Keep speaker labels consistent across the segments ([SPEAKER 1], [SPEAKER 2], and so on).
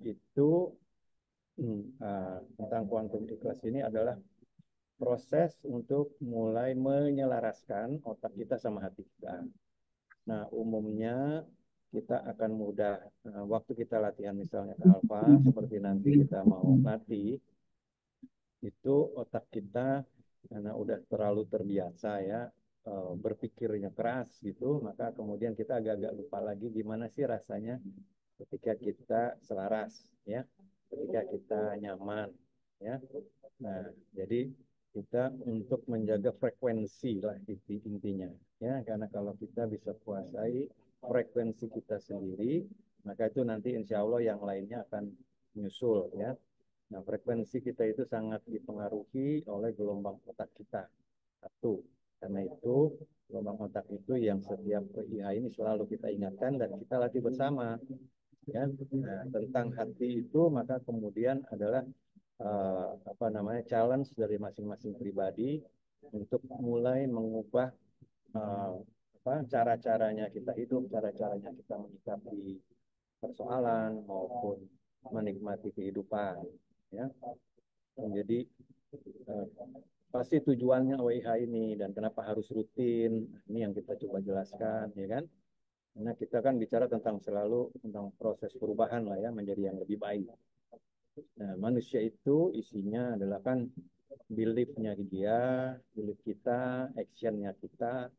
[SPEAKER 1] Itu tentang quantum ikhlas ini adalah proses untuk mulai menyelaraskan otak kita sama hati kita. Nah, umumnya kita akan mudah waktu kita latihan misalnya ke alfa, seperti nanti kita mau latih, itu otak kita karena udah terlalu terbiasa ya berpikirnya keras gitu, maka kemudian kita agak-agak lupa lagi gimana sih rasanya ketika kita selaras ya, ketika kita nyaman ya. Nah, jadi kita untuk menjaga frekuensi lah intinya ya, karena kalau kita bisa kuasai frekuensi kita sendiri, maka itu nanti insya Allah yang lainnya akan menyusul ya. Nah, frekuensi kita itu sangat dipengaruhi oleh gelombang otak kita. Satu, karena itu gelombang otak itu yang setiap PIH ini selalu kita ingatkan dan kita latih bersama. Ya, nah, tentang hati itu maka kemudian adalah apa namanya challenge dari masing-masing pribadi untuk mulai mengubah uh, apa cara-caranya kita hidup, cara-caranya kita menyikapi persoalan maupun menikmati kehidupan. Ya, jadi eh, pasti tujuannya OIH ini dan kenapa harus rutin, ini yang kita coba jelaskan, ya kan? Karena kita kan bicara tentang selalu tentang proses perubahan lah ya menjadi yang lebih baik. Nah, manusia itu isinya adalah kan belief-nya dia, belief kita, action-nya kita,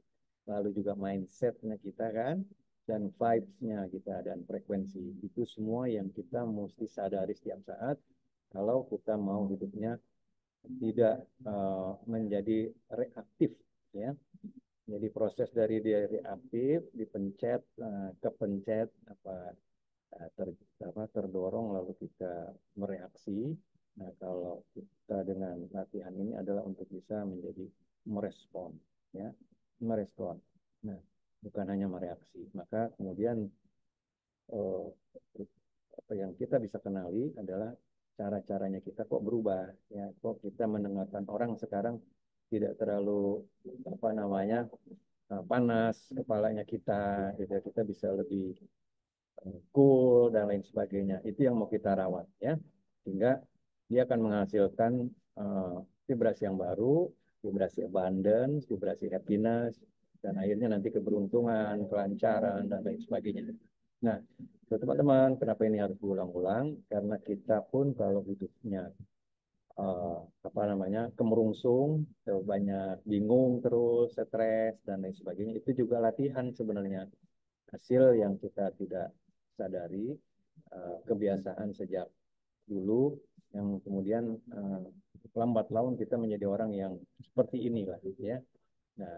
[SPEAKER 1] lalu juga mindset-nya kita kan, dan vibes-nya kita, dan frekuensi. Itu semua yang kita mesti sadari setiap saat kalau kita mau hidupnya tidak menjadi reaktif ya. Jadi proses dari dia reaktif, dipencet, kepencet, ter, terdorong lalu kita mereaksi. Nah, kalau kita dengan latihan ini adalah untuk bisa menjadi merespon, ya, merespon. Nah, bukan hanya mereaksi. Maka kemudian eh, apa yang kita bisa kenali adalah cara-caranya kita kok berubah, ya, kok kita mendengarkan orang sekarang tidak terlalu apa namanya panas kepalanya kita, gitu. Kita bisa lebih cool dan lain sebagainya. Itu yang mau kita rawat ya. Sehingga dia akan menghasilkan vibrasi yang baru, vibrasi abundance, vibrasi happiness, dan akhirnya nanti keberuntungan, kelancaran, dan lain sebagainya. Nah, teman-teman, kenapa ini harus berulang-ulang? Karena kita pun kalau hidupnya apa namanya kemerungsung, banyak bingung terus, stres dan lain sebagainya, itu juga latihan sebenarnya hasil yang kita tidak sadari kebiasaan sejak dulu yang kemudian lambat laun kita menjadi orang yang seperti inilah gitu ya. Nah,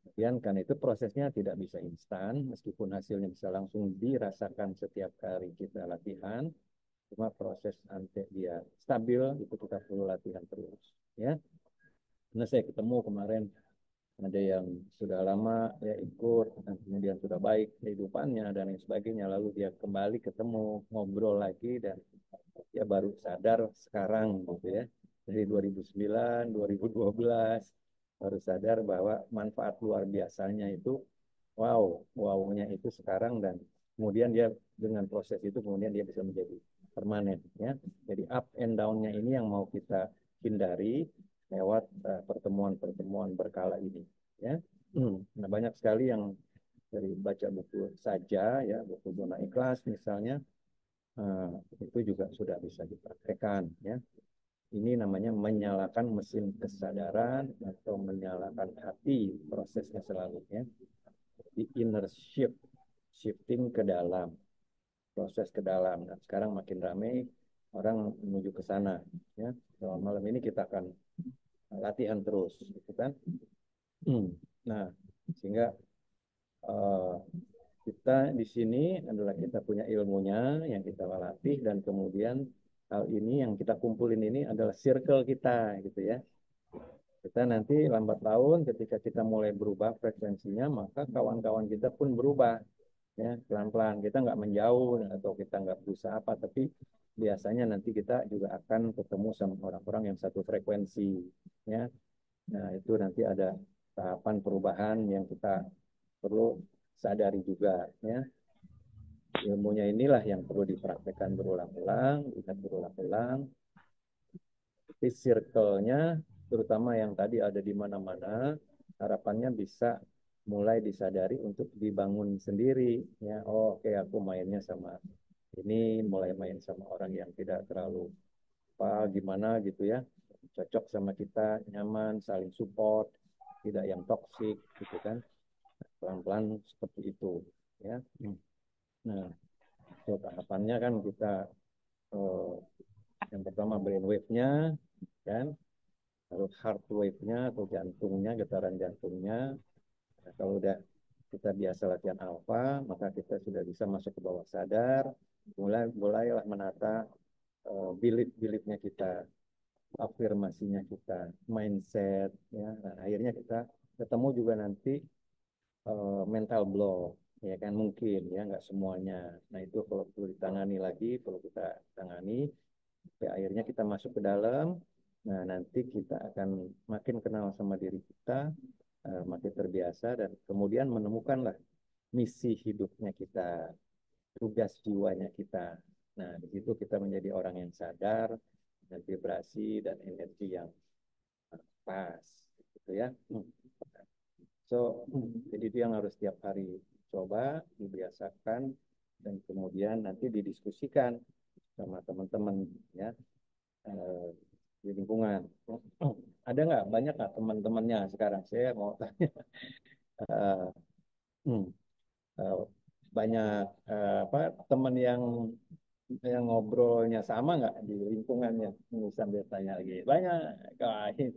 [SPEAKER 1] kemudian kan itu prosesnya tidak bisa instan meskipun hasilnya bisa langsung dirasakan setiap kali kita latihan. Cuma proses nanti dia stabil itu kita perlu latihan terus ya. Karena saya ketemu kemarin ada yang sudah lama ya ikut dan kemudian sudah baik kehidupannya dan lain sebagainya lalu dia kembali ketemu ngobrol lagi dan dia baru sadar sekarang gitu ya dari 2009 2012 baru sadar bahwa manfaat luar biasanya itu wownya itu sekarang dan kemudian dia dengan proses itu kemudian dia bisa menjadi permanen ya jadi up and down-nya ini yang mau kita hindari lewat pertemuan-pertemuan berkala ini ya. Nah, banyak sekali yang dari baca buku saja ya buku zona ikhlas misalnya eh, itu juga sudah bisa dipraktekkan ya. Ini namanya menyalakan mesin kesadaran atau menyalakan hati prosesnya selalu ya. Di inner shift, shifting ke dalam, proses ke dalam. Dan sekarang makin ramai orang menuju ke sana ya. So, malam ini kita akan latihan terus gitu kan. Nah, sehingga eh, kita di sini adalah kita punya ilmunya yang kita latih dan kemudian hal ini yang kita kumpulin ini adalah circle kita gitu ya. Kita nanti lambat laun ketika kita mulai berubah frekuensinya maka kawan-kawan kita pun berubah ya pelan-pelan kita nggak menjauh atau kita nggak berusaha apa tapi biasanya nanti kita juga akan ketemu sama orang-orang yang satu frekuensi ya. Nah itu nanti ada tahapan perubahan yang kita perlu sadari juga ya. ilmunya inilah yang perlu dipraktekkan berulang-ulang, lihat berulang-ulang. Tapi circle-nya, terutama yang tadi ada di mana-mana, harapannya bisa mulai disadari untuk dibangun sendiri. Ya, oh, oke, aku mainnya sama ini, mulai main sama orang yang tidak terlalu apa gimana gitu ya, cocok sama kita, nyaman, saling support, tidak yang toksik gitu kan. Pelan-pelan seperti itu ya. Nah, so, tahapannya kan kita eh, yang pertama brain wave-nya kan, lalu heart wave-nya atau jantungnya, getaran jantungnya. Nah, kalau udah kita biasa latihan alfa, maka kita sudah bisa masuk ke bawah sadar, mulailah menata belief-beliefnya kita, afirmasinya kita, mindset, ya. Nah, akhirnya kita ketemu juga nanti mental block, ya kan mungkin ya nggak semuanya. Nah itu kalau perlu ditangani lagi, perlu kita tangani, sampai akhirnya kita masuk ke dalam. Nah nanti kita akan makin kenal sama diri kita, makin terbiasa dan kemudian menemukanlah misi hidupnya kita, tugas jiwanya kita. Nah di situ kita menjadi orang yang sadar dan vibrasi dan energi yang pas, gitu ya. So, jadi itu yang harus tiap hari coba, dibiasakan, dan kemudian nanti didiskusikan sama teman-teman ya di lingkungan. Ada nggak banyak nggak teman-temannya sekarang? Saya mau tanya. Eh, hmm, eh, banyak apa teman yang ngobrolnya sama nggak di lingkungannya? Ini sambil tanya lagi. Banyak. Wah, ini.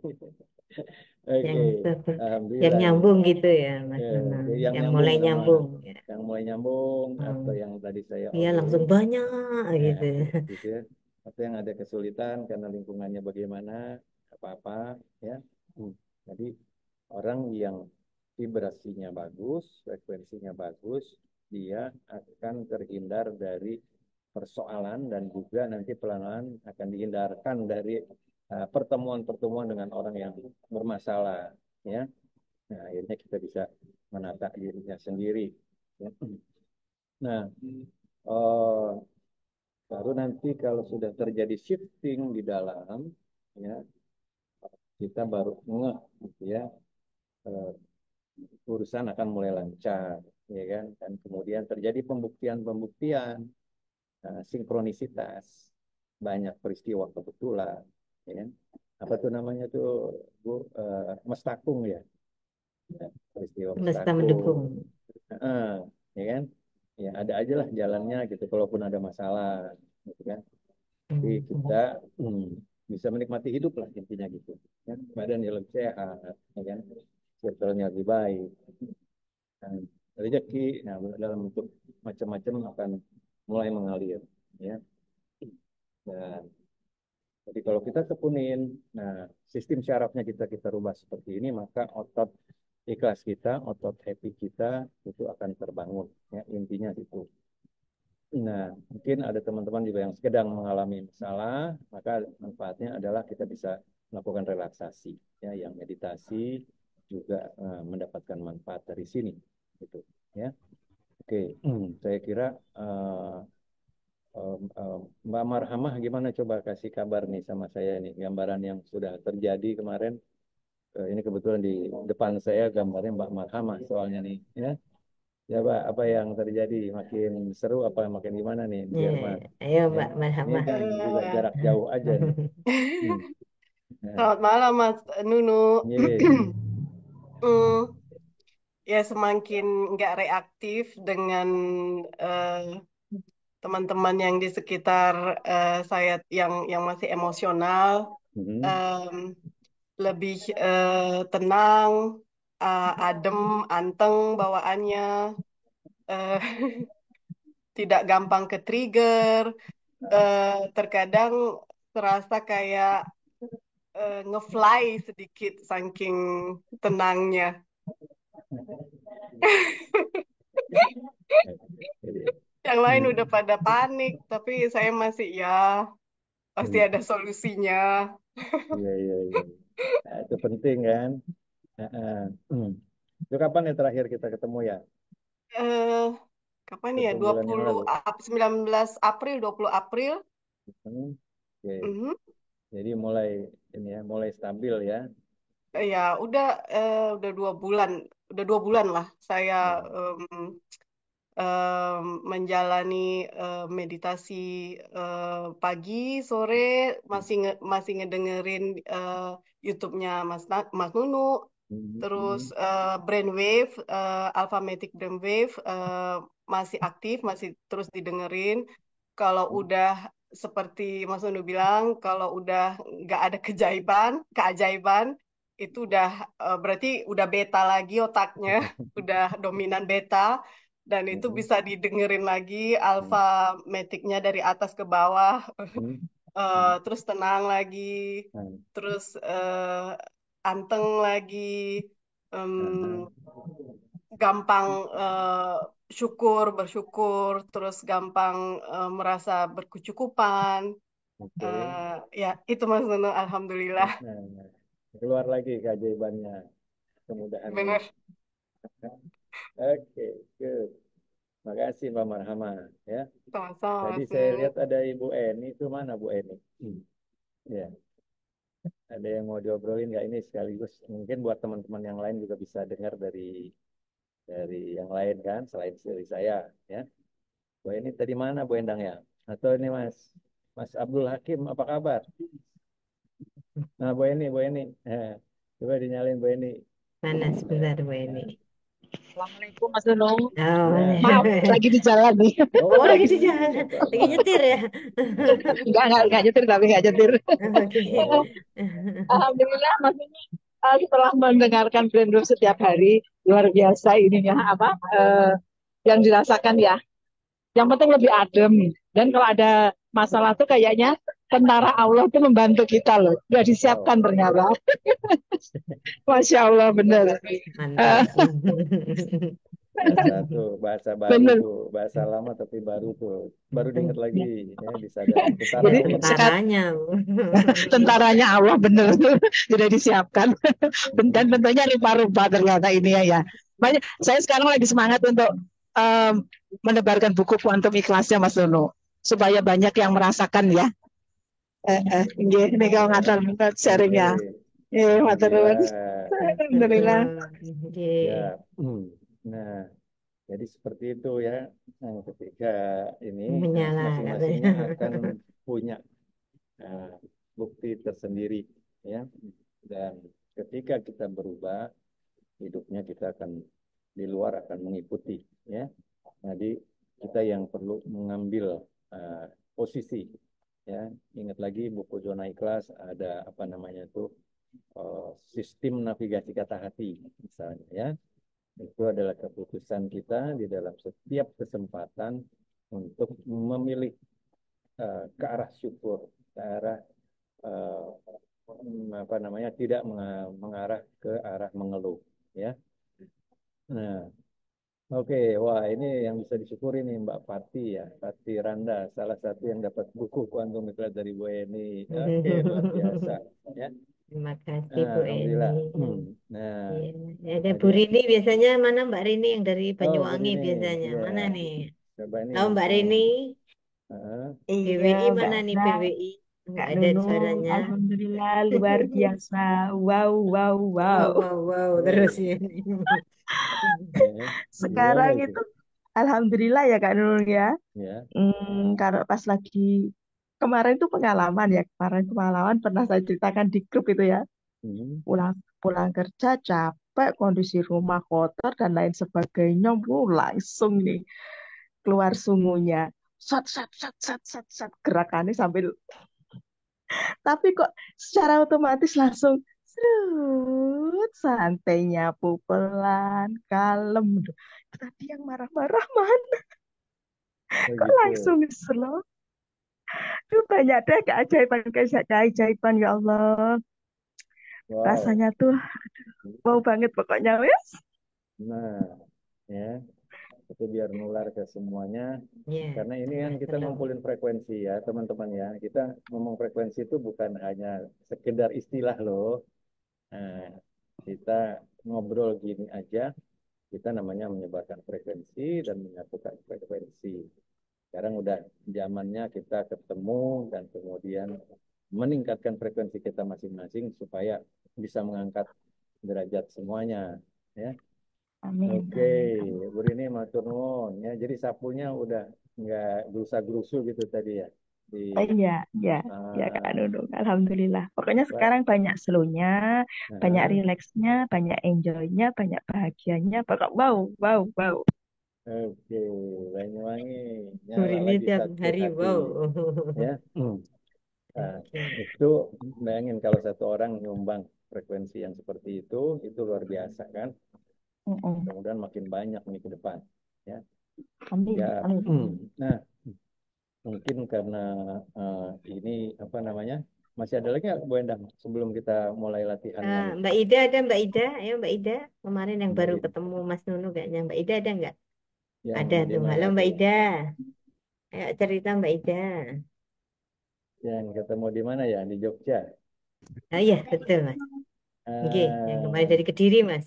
[SPEAKER 2] yang
[SPEAKER 1] Oke,
[SPEAKER 2] yang
[SPEAKER 1] alhamdulillah nih.
[SPEAKER 2] nyambung gitu ya Mas
[SPEAKER 1] Ya,
[SPEAKER 2] Nuna,
[SPEAKER 1] yang
[SPEAKER 2] yang
[SPEAKER 1] nyambung
[SPEAKER 2] mulai
[SPEAKER 1] sama
[SPEAKER 2] nyambung ya.
[SPEAKER 1] yang mulai nyambung atau
[SPEAKER 2] Hmm.
[SPEAKER 1] yang tadi saya
[SPEAKER 2] Iya langsung
[SPEAKER 1] obrolin,
[SPEAKER 2] banyak gitu.
[SPEAKER 1] gitu ya. Atau yang ada kesulitan karena lingkungannya bagaimana, apa-apa, ya. Hmm. Jadi orang yang vibrasinya bagus, frekuensinya bagus, dia akan terhindar dari persoalan dan juga nanti pelan-pelan akan dihindarkan dari pertemuan-pertemuan dengan orang yang bermasalah, ya. Nah, akhirnya kita bisa menata dirinya sendiri. Ya. Nah, eh, baru nanti kalau sudah terjadi shifting di dalam, ya kita baru ngeh, gitu ya, eh, urusan akan mulai lancar, ya kan? Dan kemudian terjadi pembuktian-pembuktian, sinkronisitas, banyak peristiwa kebetulan, ya kan? Apa tuh namanya tuh, Bu? Mestakung ya, ya, peristiwa
[SPEAKER 2] Mesta
[SPEAKER 1] mestakung.
[SPEAKER 2] mendukung.
[SPEAKER 1] Heeh, ya kan? Ya ada aja lah jalannya gitu, kalaupun ada masalah, gitu kan. Jadi
[SPEAKER 2] Hmm.
[SPEAKER 1] kita bisa menikmati hidup lah intinya gitu. Ya. Badan yang lebih sehat, ya kan? Circle-nya lebih baik. Dan rezeki nah, dalam bentuk macam-macam akan mulai mengalir. Ya. Dan jadi kalau kita tekunin, nah sistem syarafnya kita rubah seperti ini, maka otot ikhlas kita, otot happy kita itu akan terbangun. Ya, intinya itu. Nah, mungkin ada teman-teman juga yang sedang mengalami masalah, maka manfaatnya adalah kita bisa melakukan relaksasi, ya, yang meditasi juga mendapatkan manfaat dari sini, gitu, ya. Oke, saya kira Mbak Marhamah gimana coba kasih kabar nih sama saya nih gambaran yang sudah terjadi kemarin. Ini kebetulan di depan saya gambarnya Mbak Marhamah soalnya nih, ya. Ya, Pak, apa yang terjadi? Makin seru apa makin gimana nih di
[SPEAKER 2] Ya,
[SPEAKER 1] Jerman?
[SPEAKER 2] ayo
[SPEAKER 1] Ya,
[SPEAKER 2] Mbak
[SPEAKER 1] ini
[SPEAKER 2] Marhamah.
[SPEAKER 1] kan juga
[SPEAKER 3] Eh,
[SPEAKER 1] jarak jauh aja nih. Hmm. Nah,
[SPEAKER 3] Selamat malam Mas Nunu.
[SPEAKER 1] iya.
[SPEAKER 3] Hmm, ya semakin nggak reaktif dengan eh, teman-teman yang di sekitar saya yang masih emosional,
[SPEAKER 1] Hmm.
[SPEAKER 3] em, lebih tenang, adem, anteng bawaannya, eh, tidak gampang ke trigger, terkadang terasa kayak ngefly sedikit saking tenangnya.
[SPEAKER 1] Jadi,
[SPEAKER 3] Yang lain
[SPEAKER 1] hmm.
[SPEAKER 3] udah pada panik, tapi saya masih ya pasti
[SPEAKER 1] Hmm.
[SPEAKER 3] ada solusinya.
[SPEAKER 1] Iya, iya, iya. Nah, itu penting kan. Nah, hmm. Itu kapan ya terakhir kita ketemu ya?
[SPEAKER 3] Eh, Kapan ya?
[SPEAKER 1] Berapa bulan yang lalu?
[SPEAKER 3] 19 April, 20 April.
[SPEAKER 1] Oke.
[SPEAKER 3] Mhm.
[SPEAKER 1] Jadi mulai ini ya, mulai stabil ya.
[SPEAKER 3] Ya, udah 2 bulan, udah 2 bulan lah saya
[SPEAKER 1] Ya.
[SPEAKER 3] em, menjalani meditasi pagi, sore, masih ngedengerin YouTube-nya Mas Nunu, terus
[SPEAKER 1] Mhm.
[SPEAKER 3] Brainwave, Alphametic Brainwave masih aktif, masih terus didengerin. Kalau udah seperti Mas Nunu bilang, kalau udah nggak ada keajaiban, itu udah berarti udah beta lagi otaknya, udah dominan beta dan itu
[SPEAKER 1] Mhm.
[SPEAKER 3] bisa didengerin lagi alfa metiknya dari atas ke bawah.
[SPEAKER 1] Mhm.
[SPEAKER 3] Terus tenang lagi,
[SPEAKER 1] Mhm.
[SPEAKER 3] terus anteng lagi, em, gampang bersyukur, terus gampang merasa berkecukupan.
[SPEAKER 1] Oke.
[SPEAKER 3] Ya itu Mas Nunu, alhamdulillah.
[SPEAKER 1] Nah, keluar lagi keajaibannya, kemudahannya.
[SPEAKER 3] Bener,
[SPEAKER 1] Oke, good. Makasih Pak Marhama ya.
[SPEAKER 3] sama-sama
[SPEAKER 1] Tadi
[SPEAKER 3] Mas
[SPEAKER 1] saya
[SPEAKER 3] Nunu.
[SPEAKER 1] lihat ada Ibu Eni, itu mana Bu Eni? Ya, ada yang mau diobrolin nggak ini sekaligus mungkin buat teman-teman yang lain juga bisa dengar dari yang lain kan selain dari saya ya. Bu Eni tadi mana Bu Endang ya? Atau ini Mas Abdul Hakim apa kabar? Nah Bu Eni, coba dinyalin Bu Eni.
[SPEAKER 2] Mana sebentar Bu
[SPEAKER 1] Ya,
[SPEAKER 2] ini.
[SPEAKER 4] Assalamualaikum Mas Nunung.
[SPEAKER 2] Oh,
[SPEAKER 1] ya.
[SPEAKER 4] Maaf, lagi di jalan nih.
[SPEAKER 1] Oh
[SPEAKER 2] oh lagi
[SPEAKER 4] Lagi
[SPEAKER 2] di
[SPEAKER 1] lagi,
[SPEAKER 2] jalan,
[SPEAKER 1] Masya
[SPEAKER 2] lagi
[SPEAKER 1] Allah.
[SPEAKER 2] nyetir ya.
[SPEAKER 4] enggak nyetir tapi enggak nyetir.
[SPEAKER 2] Oke.
[SPEAKER 4] Alhamdulillah Mas Nunung setelah mendengarkan Brand Room setiap hari luar biasa ininya apa yang dirasakan ya. Yang penting lebih adem dan kalau ada masalah tuh kayaknya tentara Allah tuh membantu kita loh. Sudah
[SPEAKER 1] Wow,
[SPEAKER 4] disiapkan ternyata. Masya Allah benar.
[SPEAKER 2] Mantap.
[SPEAKER 1] bahasa tuh, bahasa baru
[SPEAKER 4] Benar.
[SPEAKER 1] tuh, bahasa lama tapi baru tuh, baru diingat lagi, ya disadari. Tentara
[SPEAKER 4] Jadi
[SPEAKER 1] Allah.
[SPEAKER 4] sekarang
[SPEAKER 2] Tentaranya.
[SPEAKER 4] tentaranya Allah benar sudah disiapkan dan
[SPEAKER 1] Mhm.
[SPEAKER 4] tentunya rupa-rupa ternyata ini ya. Makanya saya sekarang lagi semangat untuk em, menebarkan buku Kuantum Ikhlasnya Mas Dono supaya banyak yang merasakan ya. Ini kalau
[SPEAKER 1] Ya,
[SPEAKER 4] ngatar
[SPEAKER 1] oke.
[SPEAKER 4] sharingnya. Matur nuwun.
[SPEAKER 1] Alhamdulillah.
[SPEAKER 4] Alhamdulillah.
[SPEAKER 2] Betul.
[SPEAKER 1] Ya,
[SPEAKER 2] Oke.
[SPEAKER 1] nah, jadi seperti itu ya. Nah, ketika ini
[SPEAKER 2] Menyala
[SPEAKER 1] masing-masingnya
[SPEAKER 2] katanya.
[SPEAKER 1] akan punya eh, bukti tersendiri, ya. Dan ketika kita berubah, hidupnya kita akan di luar akan mengikuti, ya. Jadi kita yang perlu mengambil eh, posisi, ya. Ingat lagi buku Zona Ikhlas ada apa namanya itu sistem navigasi kata hati, misalnya, ya. Itu adalah keputusan kita di dalam setiap kesempatan untuk memilih ke arah syukur, ke arah eh, apa namanya tidak mengarah ke arah mengeluh, ya. Nah, oke, wah ini yang bisa disyukuri nih Mbak Pati ya, Pati Randa, salah satu yang dapat buku Kuantum Miklat dari Bu Eni. Oke, luar biasa, ya.
[SPEAKER 2] Terima kasih
[SPEAKER 1] Nah,
[SPEAKER 2] Bu Eni.
[SPEAKER 1] alhamdulillah. Nah,
[SPEAKER 2] Iya. Ada Bu
[SPEAKER 1] jadi
[SPEAKER 2] Rini biasanya mana Mbak Rini yang dari
[SPEAKER 1] oh Bu
[SPEAKER 2] Banyuwangi
[SPEAKER 1] Rini,
[SPEAKER 2] biasanya.
[SPEAKER 1] ya
[SPEAKER 2] Mana nih?
[SPEAKER 1] coba ini
[SPEAKER 2] Tahu Mbak
[SPEAKER 1] langsung.
[SPEAKER 2] Rini?
[SPEAKER 1] Heeh.
[SPEAKER 4] Iya,
[SPEAKER 2] PWI
[SPEAKER 4] Mbak
[SPEAKER 2] mana nih
[SPEAKER 4] Ena,
[SPEAKER 2] PWI? Nggak
[SPEAKER 4] Kak
[SPEAKER 2] ada
[SPEAKER 4] Nunung,
[SPEAKER 2] suaranya.
[SPEAKER 4] Alhamdulillah luar biasa. Wow, wow,
[SPEAKER 2] Wow,
[SPEAKER 4] wow.
[SPEAKER 2] wow, wow. Terus
[SPEAKER 1] Oh,
[SPEAKER 2] ini.
[SPEAKER 1] ya. Gimana
[SPEAKER 4] Sekarang
[SPEAKER 1] itu?
[SPEAKER 4] itu Alhamdulillah ya Kak Nunung ya.
[SPEAKER 1] Ya.
[SPEAKER 4] Karena pas lagi kemarin itu pengalaman ya, kemarin pengalaman pernah saya ceritakan di grup itu ya.
[SPEAKER 1] Hmm.
[SPEAKER 4] Pulang pulang kerja capek, kondisi rumah kotor dan lain sebagainya, langsung nih keluar sungunya. Sat sat sat sat sat sat gerakannya sambil tapi kok secara otomatis langsung serut santai nyapu pelan kalem. Duh, tadi yang marah-marah mana
[SPEAKER 1] Oh
[SPEAKER 4] kok
[SPEAKER 1] gitu.
[SPEAKER 4] langsung slow. Duh, banyak deh keajaiban ya Allah.
[SPEAKER 1] Wow.
[SPEAKER 4] Rasanya tuh wow banget pokoknya wes.
[SPEAKER 1] Nah, ya, itu biar nular ke semuanya.
[SPEAKER 2] Ya,
[SPEAKER 1] Karena ini kan kita
[SPEAKER 2] sama-sama.
[SPEAKER 1] ngumpulin frekuensi ya, teman-teman ya. Kita ngomong frekuensi itu bukan hanya sekedar istilah loh. Nah, kita ngobrol gini aja, kita namanya menyebarkan frekuensi dan menyatukan frekuensi. Sekarang udah zamannya kita ketemu dan kemudian meningkatkan frekuensi kita masing-masing supaya bisa mengangkat derajat semuanya, ya.
[SPEAKER 4] Amin,
[SPEAKER 1] Oke,
[SPEAKER 4] amin, amin.
[SPEAKER 1] Bu Rini matur nuwun ya. Jadi sapunya udah nggak gerusa-gerusu gitu tadi ya.
[SPEAKER 4] Oh,
[SPEAKER 1] Di
[SPEAKER 4] iya, iya, iya Kak
[SPEAKER 1] uh,
[SPEAKER 4] Nunung. Alhamdulillah. Pokoknya sekarang banyak slow-nya, banyak
[SPEAKER 1] uh,
[SPEAKER 4] relax-nya, banyak enjoy-nya, banyak bahagianya. Pokok wow, wow, wow.
[SPEAKER 1] oke, Banyuwangi
[SPEAKER 2] Hari
[SPEAKER 1] nyala
[SPEAKER 2] ini
[SPEAKER 1] lagi
[SPEAKER 2] tiap
[SPEAKER 1] satu
[SPEAKER 2] hari
[SPEAKER 1] hati
[SPEAKER 2] wow.
[SPEAKER 1] ya. Nah,
[SPEAKER 2] Oke.
[SPEAKER 1] itu bayangin kalau satu orang nyumbang frekuensi yang seperti itu luar biasa kan.
[SPEAKER 4] Mm-mm.
[SPEAKER 1] Kemudian makin banyak nih ke depan ya.
[SPEAKER 4] Amin,
[SPEAKER 1] Ya,
[SPEAKER 4] amin.
[SPEAKER 1] nah mungkin karena ini apa namanya masih ada lagi nggak Bu Endang sebelum kita mulai latihannya nih
[SPEAKER 2] Mbak Ida ada Mbak Ida, ayo Mbak Ida. Kemarin yang
[SPEAKER 1] Mbak
[SPEAKER 2] baru
[SPEAKER 1] Ida
[SPEAKER 2] ketemu Mas Nunu kayaknya Mbak Ida ada nggak?
[SPEAKER 1] yang
[SPEAKER 2] Ada
[SPEAKER 1] di
[SPEAKER 2] tuh. Halo
[SPEAKER 1] mana
[SPEAKER 2] Mbak
[SPEAKER 1] tuh
[SPEAKER 2] Ida. Ayo cerita Mbak Ida.
[SPEAKER 1] yang ketemu di mana ya di Jogja
[SPEAKER 2] Ah iya betul Mas. Oke, yang kemarin
[SPEAKER 1] ah
[SPEAKER 2] dari Kediri Mas.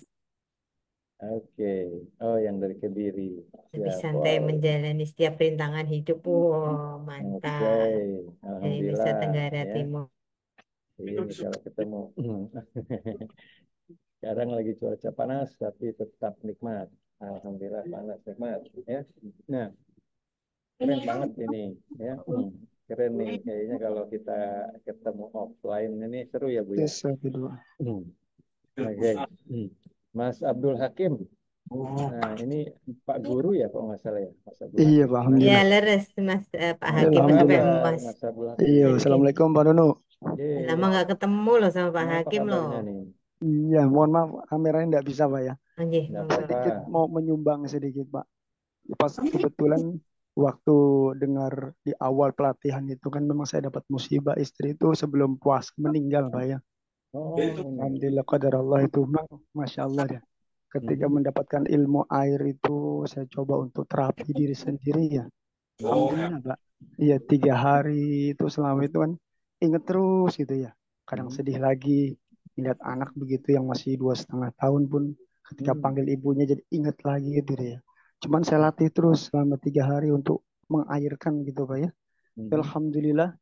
[SPEAKER 1] oke oh yang dari Kediri
[SPEAKER 2] Lebih
[SPEAKER 1] siap
[SPEAKER 2] santai
[SPEAKER 1] wow
[SPEAKER 2] menjalani setiap rintangan hidup. Wow,
[SPEAKER 1] oke
[SPEAKER 2] mantap. Dari Nusa
[SPEAKER 1] alhamdulillah
[SPEAKER 2] Tenggara
[SPEAKER 1] ya
[SPEAKER 2] Timur.
[SPEAKER 1] iya kalau ketemu sekarang lagi cuaca panas tapi tetap nikmat alhamdulillah panas nikmat ya nah keren banget ini ya. Keren nih kayaknya kalau kita ketemu offline ini seru ya Bu ya.
[SPEAKER 5] Tes satu dua.
[SPEAKER 1] Oke. Mas Abdul Hakim. Nah ini Pak Guru ya kalau nggak salah ya Mas Abdul
[SPEAKER 5] Iya
[SPEAKER 1] Hakim.
[SPEAKER 5] Pak,
[SPEAKER 1] Nah
[SPEAKER 2] Ya
[SPEAKER 5] alhamdulillah.
[SPEAKER 2] leres Mas Pak Hakim
[SPEAKER 1] apa
[SPEAKER 2] sampai
[SPEAKER 5] Alhamdulillah.
[SPEAKER 1] kabar
[SPEAKER 2] Mas
[SPEAKER 1] Mas Abdul Hakim?
[SPEAKER 5] Iya,
[SPEAKER 2] Hakim.
[SPEAKER 5] assalamualaikum Pak Dono.
[SPEAKER 2] Lama
[SPEAKER 1] Iya.
[SPEAKER 2] nggak ketemu loh sama Pak
[SPEAKER 1] Nah, apa
[SPEAKER 2] Hakim loh.
[SPEAKER 1] kabarnya nih?
[SPEAKER 5] Iya, mohon maaf kameranya nggak bisa Pak ya.
[SPEAKER 2] Oke,
[SPEAKER 1] Nggak
[SPEAKER 2] monggo.
[SPEAKER 1] apa-apa.
[SPEAKER 5] Sedikit mau menyumbang sedikit Pak. Pas kebetulan waktu dengar di awal pelatihan itu kan memang saya dapat musibah istri itu sebelum puas meninggal Pak ya.
[SPEAKER 1] Oh ini.
[SPEAKER 5] Alhamdulillah qadar Allah itu memang Masya Allah ya. Ketika
[SPEAKER 1] Mhm.
[SPEAKER 5] mendapatkan ilmu air itu saya coba untuk terapi diri sendiri ya. Alhamdulillah Pak. Iya 3 hari itu selama itu kan inget terus gitu ya. Kadang
[SPEAKER 1] Mhm.
[SPEAKER 5] sedih lagi lihat anak begitu yang masih 2,5 tahun pun ketika
[SPEAKER 1] Mhm.
[SPEAKER 5] panggil ibunya jadi inget lagi gitu ya. Cuman saya latih terus selama 3 hari untuk mengairkan gitu Pak ya.
[SPEAKER 1] Mhm.
[SPEAKER 5] Alhamdulillah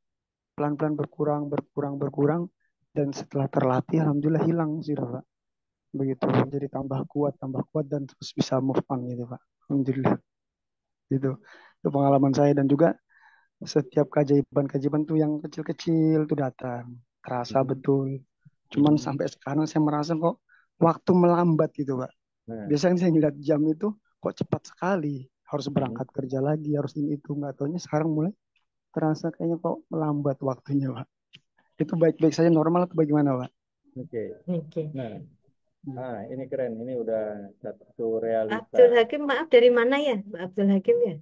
[SPEAKER 5] pelan-pelan berkurang berkurang berkurang dan setelah terlatih Alhamdulillah hilang sih Pak. Begitu jadi tambah kuat dan terus bisa move on gitu Pak. Alhamdulillah gitu. Itu pengalaman saya dan juga setiap keajaiban-keajaiban tuh yang kecil-kecil tuh datang terasa
[SPEAKER 1] Mhm.
[SPEAKER 5] betul cuman
[SPEAKER 1] Mhm.
[SPEAKER 5] sampai sekarang saya merasa kok waktu melambat gitu Pak.
[SPEAKER 1] Nah.
[SPEAKER 5] Biasanya saya ngeliat jam itu kok cepat sekali harus
[SPEAKER 1] Mhm.
[SPEAKER 5] berangkat kerja lagi harus ini itu nggak taunya sekarang mulai terasa kayaknya kok melambat waktunya Pak. Itu baik-baik saja normal atau bagaimana Pak?
[SPEAKER 1] Oke.
[SPEAKER 2] Oke.
[SPEAKER 1] Nah,
[SPEAKER 5] Hmm.
[SPEAKER 1] ini keren. Ini udah satu
[SPEAKER 2] Pak Abdul
[SPEAKER 1] realita.
[SPEAKER 2] Hakim, maaf dari mana ya? Pak Abdul Hakim ya?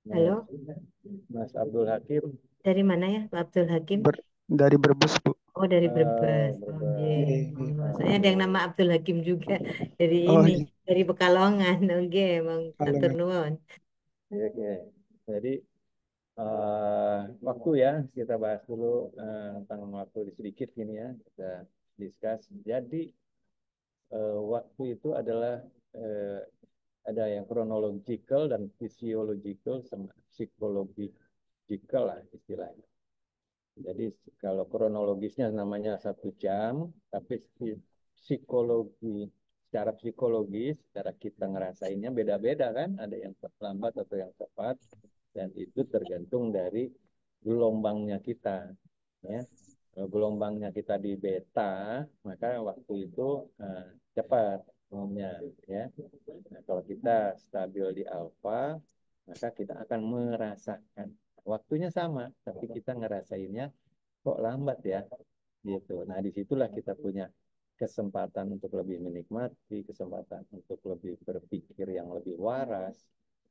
[SPEAKER 1] Mas,
[SPEAKER 2] Halo,
[SPEAKER 1] Mas Abdul Hakim
[SPEAKER 2] dari mana ya Pak Abdul Hakim?
[SPEAKER 5] Dari Brebes Bu.
[SPEAKER 2] Oh dari Brebes. Oh iya,
[SPEAKER 1] Berbes.
[SPEAKER 5] Iya, iya.
[SPEAKER 2] monggo. Soalnya ada yang nama
[SPEAKER 1] Oke.
[SPEAKER 2] Abdul Hakim juga dari
[SPEAKER 5] Oh
[SPEAKER 2] ini,
[SPEAKER 5] iya
[SPEAKER 2] dari Pekalongan. Oke, Bang
[SPEAKER 5] kalau
[SPEAKER 2] Atur nuwun.
[SPEAKER 1] Oke. Oke. Jadi waktu ya kita bahas dulu tentang waktu sedikit gini ya kita discuss. Jadi waktu itu adalah eh, ada yang chronological dan physiological sama psychological lah istilahnya. Jadi kalau kronologisnya namanya 1 jam, tapi psikologi secara psikologis, cara kita ngerasainnya beda-beda kan, ada yang lambat atau yang cepat, dan itu tergantung dari gelombangnya kita, ya. Kalau gelombangnya kita di beta, maka waktu itu cepat umumnya, ya. Nah, kalau kita stabil di alfa, maka kita akan merasakan waktunya sama, tapi kita ngerasainnya kok lambat ya, gitu. Nah, disitulah kita punya kesempatan untuk lebih menikmati, kesempatan untuk lebih berpikir yang lebih waras,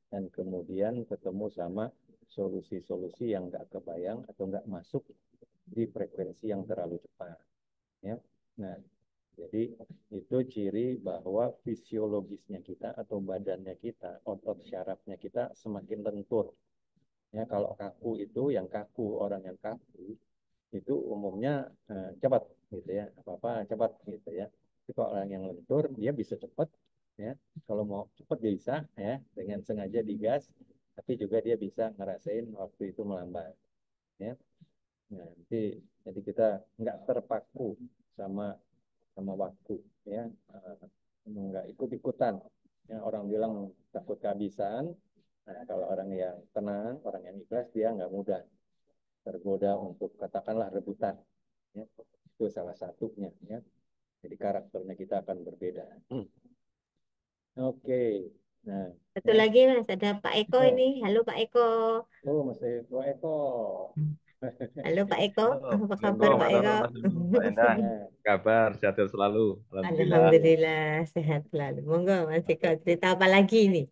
[SPEAKER 1] dan kemudian ketemu sama solusi-solusi yang nggak kebayang atau nggak masuk di frekuensi yang terlalu cepat, ya. Nah, jadi itu ciri bahwa fisiologisnya kita atau badannya kita, otot syarafnya kita semakin lentur. Ya, kalau kaku itu yang kaku, orang yang kaku itu umumnya cepat gitu ya, apa-apa cepat gitu ya. Tapi kalau orang yang lentur, dia bisa cepat, ya. Kalau mau cepat bisa, ya, dengan sengaja digas, tapi juga dia bisa ngerasain waktu itu melambat, ya. Nah, jadi kita nggak terpaku sama sama waktu, ya. Nggak ikut-ikutan. Ya, orang bilang takut kehabisan. Nah, kalau orang yang tenang, orang yang ikhlas, dia nggak mudah tergoda untuk katakanlah rebutan. Ya. Itu salah satunya. Ya. Jadi karakternya kita akan berbeda. Oke. Nah,
[SPEAKER 2] Satu
[SPEAKER 1] ya.
[SPEAKER 2] lagi Mas, ada Pak Eko ini.
[SPEAKER 1] Oh,
[SPEAKER 2] Halo Pak Eko.
[SPEAKER 1] Mas Eko.
[SPEAKER 2] Halo Pak Eko.
[SPEAKER 6] Halo,
[SPEAKER 2] Apa
[SPEAKER 6] monggo,
[SPEAKER 2] kabar Pak
[SPEAKER 6] halo
[SPEAKER 2] Eko?
[SPEAKER 6] Mas Dulu, Pak Endang.
[SPEAKER 1] Nah,
[SPEAKER 6] Kabar sehat selalu, alhamdulillah.
[SPEAKER 1] iya.
[SPEAKER 2] Alhamdulillah sehat selalu. Monggo Mas Eko, cerita apa lagi nih?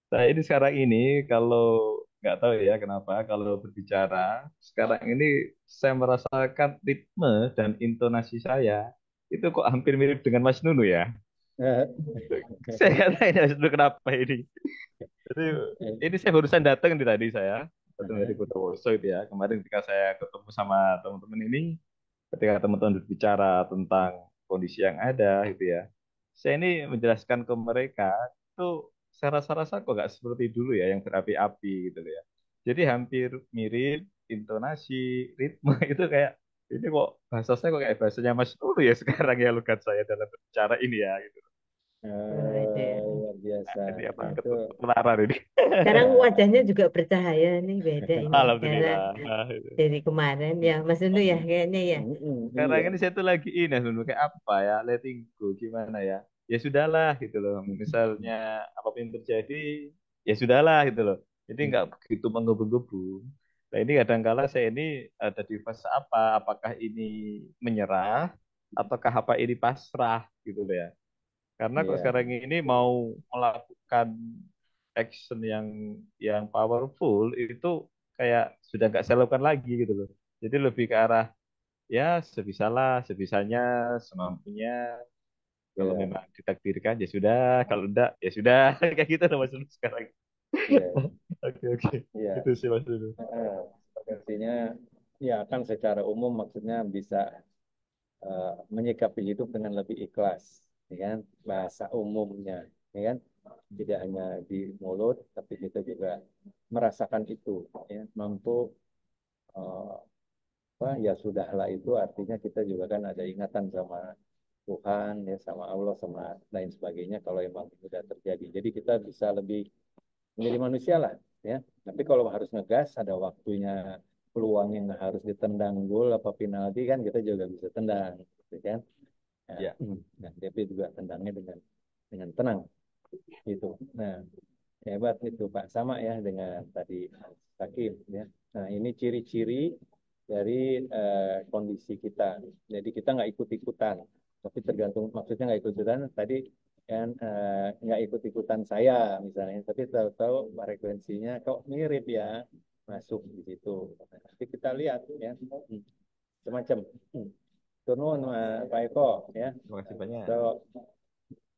[SPEAKER 6] Saya ini sekarang ini kalau nggak tahu ya kenapa kalau berbicara sekarang ini saya merasakan ritme dan intonasi saya itu kok hampir mirip dengan Mas Nunu ya. Saya nggak tahu ini Mas Nunu kenapa ini. Jadi ini saya barusan datang nih tadi saya datang dari Bondowoso itu ya. Kemarin ketika saya ketemu sama teman-teman ini, ketika teman-teman berbicara tentang kondisi yang ada gitu ya, saya ini menjelaskan ke mereka itu saya rasa-rasa kok nggak seperti dulu ya yang berapi-api gitu loh ya. Jadi hampir mirip intonasi, ritme itu kayak ini kok bahasa saya kok kayak bahasanya Mas Nunu ya sekarang ya logat saya dalam berbicara ini ya gitu.
[SPEAKER 2] Oh, itu ya.
[SPEAKER 1] Luar biasa.
[SPEAKER 6] Jadi apa
[SPEAKER 1] Nah, itu
[SPEAKER 6] ketularan ini?
[SPEAKER 2] Sekarang
[SPEAKER 1] ya.
[SPEAKER 2] wajahnya juga bercahaya nih, beda ini. Karena
[SPEAKER 6] Alhamdulillah. Nah, itu.
[SPEAKER 2] dari kemarin ya Mas Undu ya kayaknya ya.
[SPEAKER 6] Sekarang
[SPEAKER 1] Iya.
[SPEAKER 6] ini saya tuh lagi ini dulu kayak apa ya, letting go gimana ya? Ya sudahlah gitu loh. Misalnya apapun yang terjadi, ya sudahlah gitu loh. Jadi nggak begitu menggebu-gebu. Nah ini kadang-kala saya ini ada di fase apa? Apakah ini menyerah, ataukah apa ini pasrah gitu loh ya? Karena kok
[SPEAKER 1] Iya.
[SPEAKER 6] sekarang ini mau melakukan action yang powerful itu kayak sudah nggak saya lakukan lagi gitu loh. Jadi lebih ke arah ya sebisalah, sebisanya, semampunya. Kalau
[SPEAKER 1] Iya.
[SPEAKER 6] memang ditakdirkan ya sudah, kalau enggak ya sudah. Kayak gitu loh Mas Dulu sekarang.
[SPEAKER 1] Iya.
[SPEAKER 6] Oke oke,
[SPEAKER 1] Iya.
[SPEAKER 6] itu sih Mas Dulu.
[SPEAKER 1] Sepertinya ya kan secara umum maksudnya bisa menyikapi hidup dengan lebih ikhlas, ya kan? Bahasa umumnya, ya kan? Tidak hanya di mulut, tapi kita juga merasakan itu, ya, mampu eh, apa ya sudahlah itu artinya kita juga kan ada ingatan sama Tuhan, ya sama Allah, sama lain sebagainya kalau emang sudah terjadi. Jadi kita bisa lebih menjadi manusia lah, ya. Tapi kalau harus ngegas, ada waktunya, peluang yang harus ditendang gol apa penalti kan kita juga bisa tendang, gitu kan? Nah,
[SPEAKER 6] Ya.
[SPEAKER 1] nah, tapi juga tendangnya dengan tenang, gitu. Nah, hebat itu Pak, sama ya dengan tadi Hakim, ya. Nah, ini ciri-ciri dari kondisi kita. Jadi kita nggak ikut-ikutan, tapi tergantung maksudnya nggak ikut-ikutan. Tadi kan nggak ikut-ikutan saya misalnya, tapi tahu-tahu frekuensinya kok mirip ya, masuk di situ. Nah, nanti kita lihat ya, semacam. Turun Pak Eko ya.
[SPEAKER 6] Terima kasih banyak.
[SPEAKER 1] So,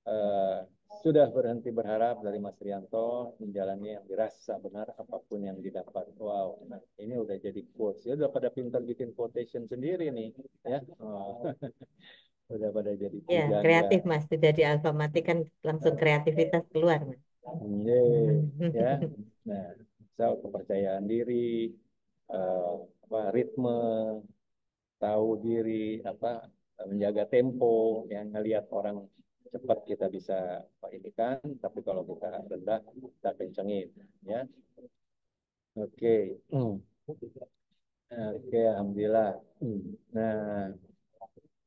[SPEAKER 1] eh, sudah berhenti berharap dari Mas Rianto menjalani yang dirasa benar apapun yang didapat. Wow, nah, ini udah jadi quotes. Ya udah pada pintar bikin quotation sendiri nih, ya. Oh, udah pada jadi
[SPEAKER 2] Ya,
[SPEAKER 1] pujangga.
[SPEAKER 2] kreatif Mas. Sudah di Alfamatik kan langsung kreativitas keluar Mas.
[SPEAKER 1] Yeay, ya. Nah, misal kepercayaan diri, eh, apa ritme, tahu diri, apa menjaga tempo, yang ngelihat orang cepat kita bisa apa ini kan, tapi kalau kita rendah kita kencengin, ya. Oke. Oke, alhamdulillah. Nah,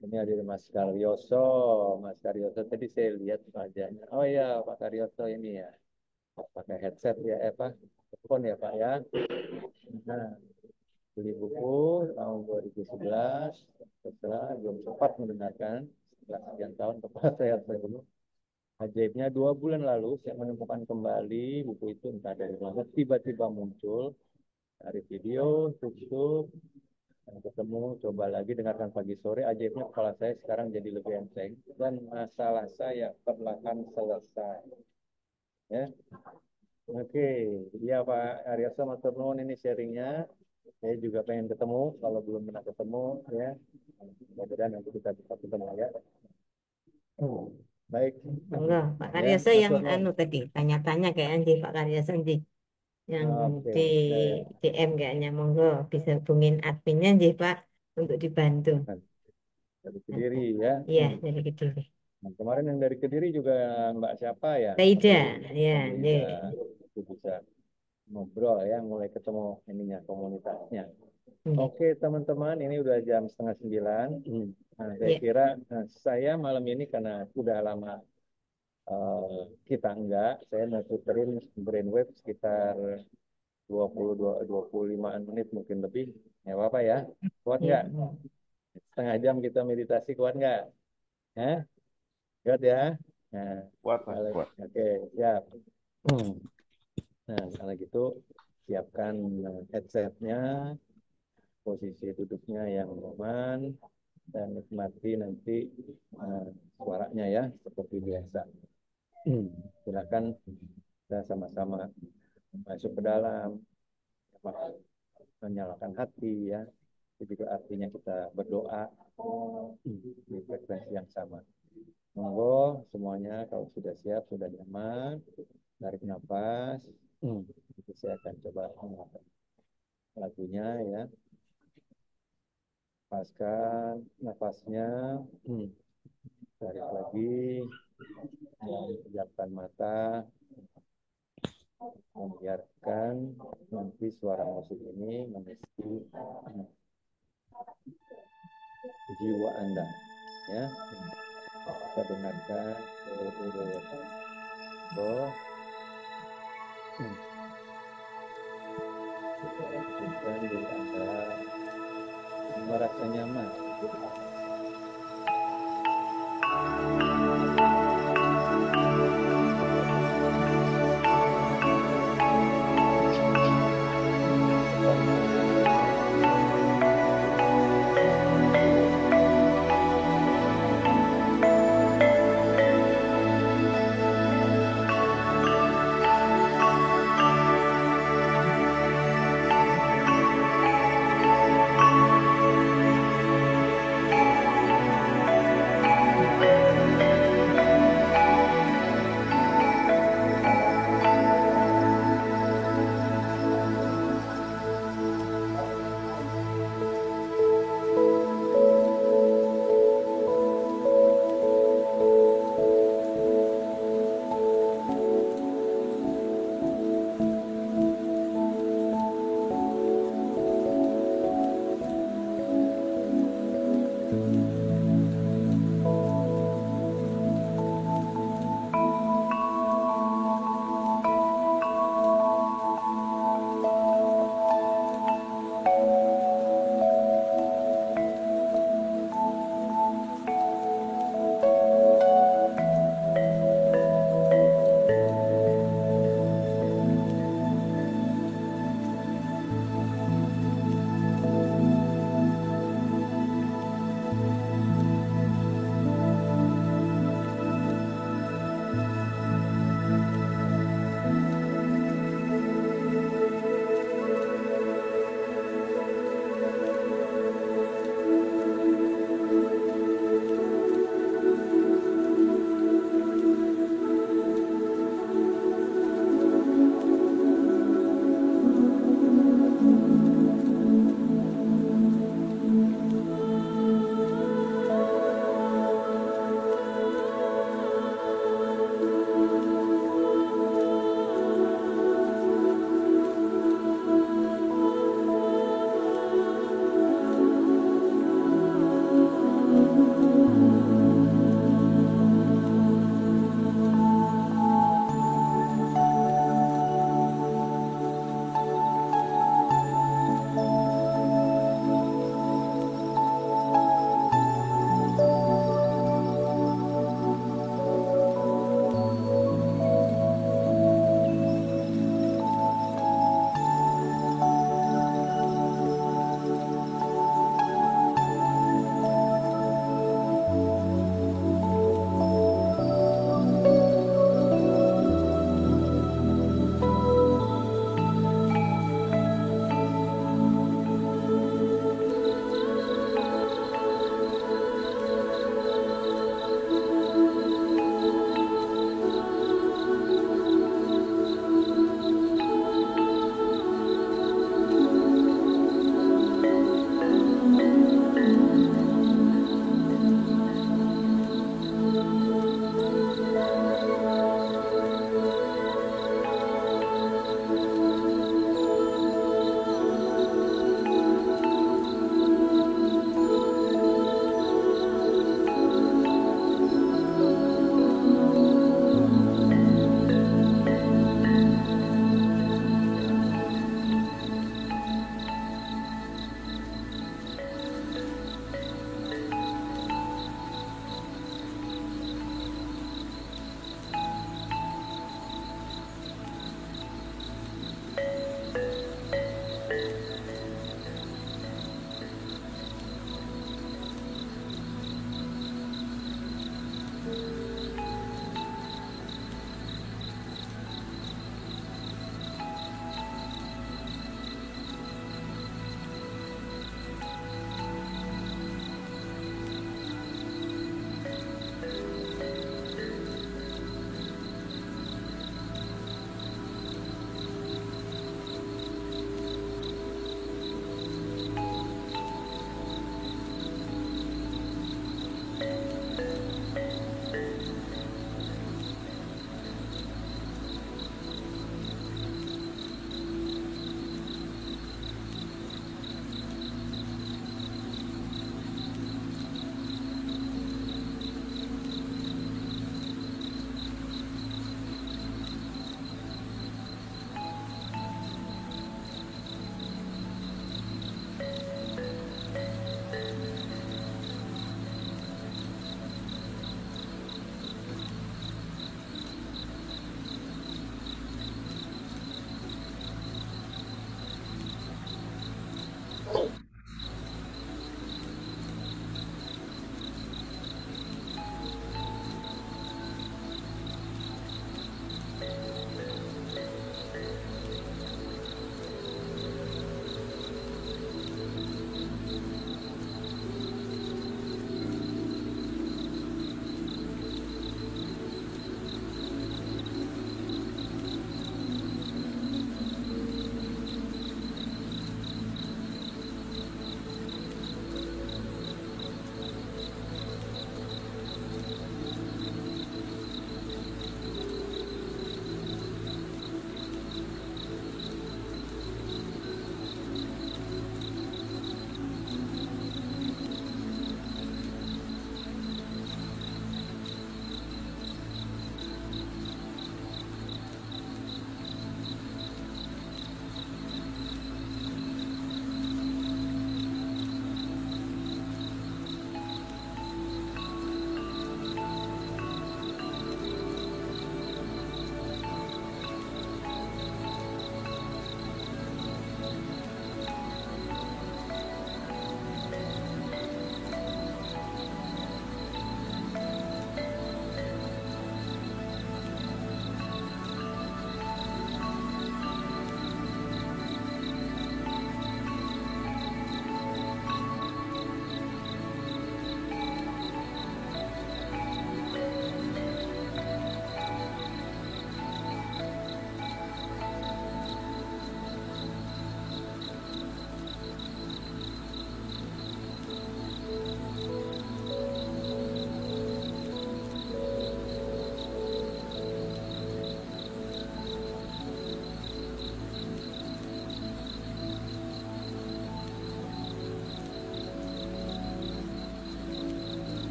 [SPEAKER 1] ini ada Mas Karyoso. Mas Karyoso tadi saya lihat wajahnya. Oh iya, Pak Karyoso ini ya. Pakai headset ya, apa? Telepon ya, Pak ya. Nah, beli buku tahun 2011. Setelah belum sempat mendengarkan. Setelah sekian tahun tepat saya dulu. Ajaibnya 2 bulan lalu saya menemukan kembali buku itu entah dari mana tiba-tiba muncul dari video, YouTube, dan ketemu, coba lagi dengarkan pagi sore. Ajaibnya kepala saya sekarang jadi lebih enteng dan masalah saya perlahan selesai. Ya, oke, iya Pak Aryoso matur nuwun ini sharingnya. Saya juga pengen ketemu, kalau belum pernah ketemu ya. Mudah-mudahan nanti kita bisa ketemu ya. Baik.
[SPEAKER 2] Monggo, Pak
[SPEAKER 1] Ya,
[SPEAKER 2] Karyoso
[SPEAKER 1] Mas
[SPEAKER 2] yang
[SPEAKER 1] Warno.
[SPEAKER 2] tadi tanya-tanya kayak Anji Pak Karyoso Anji yang
[SPEAKER 1] Oke,
[SPEAKER 2] di DM kayaknya monggo bisa hubungin adminnya Anji Pak untuk dibantu.
[SPEAKER 1] dari Kediri ya.
[SPEAKER 2] Iya, dari Kediri.
[SPEAKER 1] Nah, kemarin yang dari Kediri juga Mbak siapa ya?
[SPEAKER 2] Taida, ya,
[SPEAKER 1] Taida. Itu bisa ngobrol ya, mulai ketemu ininya komunitasnya. Oke teman-teman, ini udah jam 8:30. Nah, saya
[SPEAKER 2] Ya.
[SPEAKER 1] kira saya malam ini karena udah lama kita enggak, saya mau puterin brainwave sekitar 25 menit mungkin lebih. Ya apa ya? Kuat
[SPEAKER 2] Ya.
[SPEAKER 1] nggak? Setengah jam kita meditasi, kuat nggak? Hah? Kuat ya? Nah,
[SPEAKER 6] Kuat, Pak, kuat.
[SPEAKER 1] oke, siap. Nah, kalau gitu siapkan headsetnya, posisi duduknya yang nyaman, dan nikmati nanti suaranya ya, seperti biasa. Silakan kita sama-sama masuk ke dalam, menyalakan hati ya. Itu juga artinya kita berdoa di frekuensi yang sama. Monggo semuanya kalau sudah siap, sudah nyaman, tarik nafas. Itu saya akan coba mengatakan lagunya ya. Lepaskan nafasnya, tarik lagi, pejamkan mata, membiarkan nanti suara musik ini mengisi jiwa Anda ya. Kita dengarkan pastikan diri Anda merasa nyaman.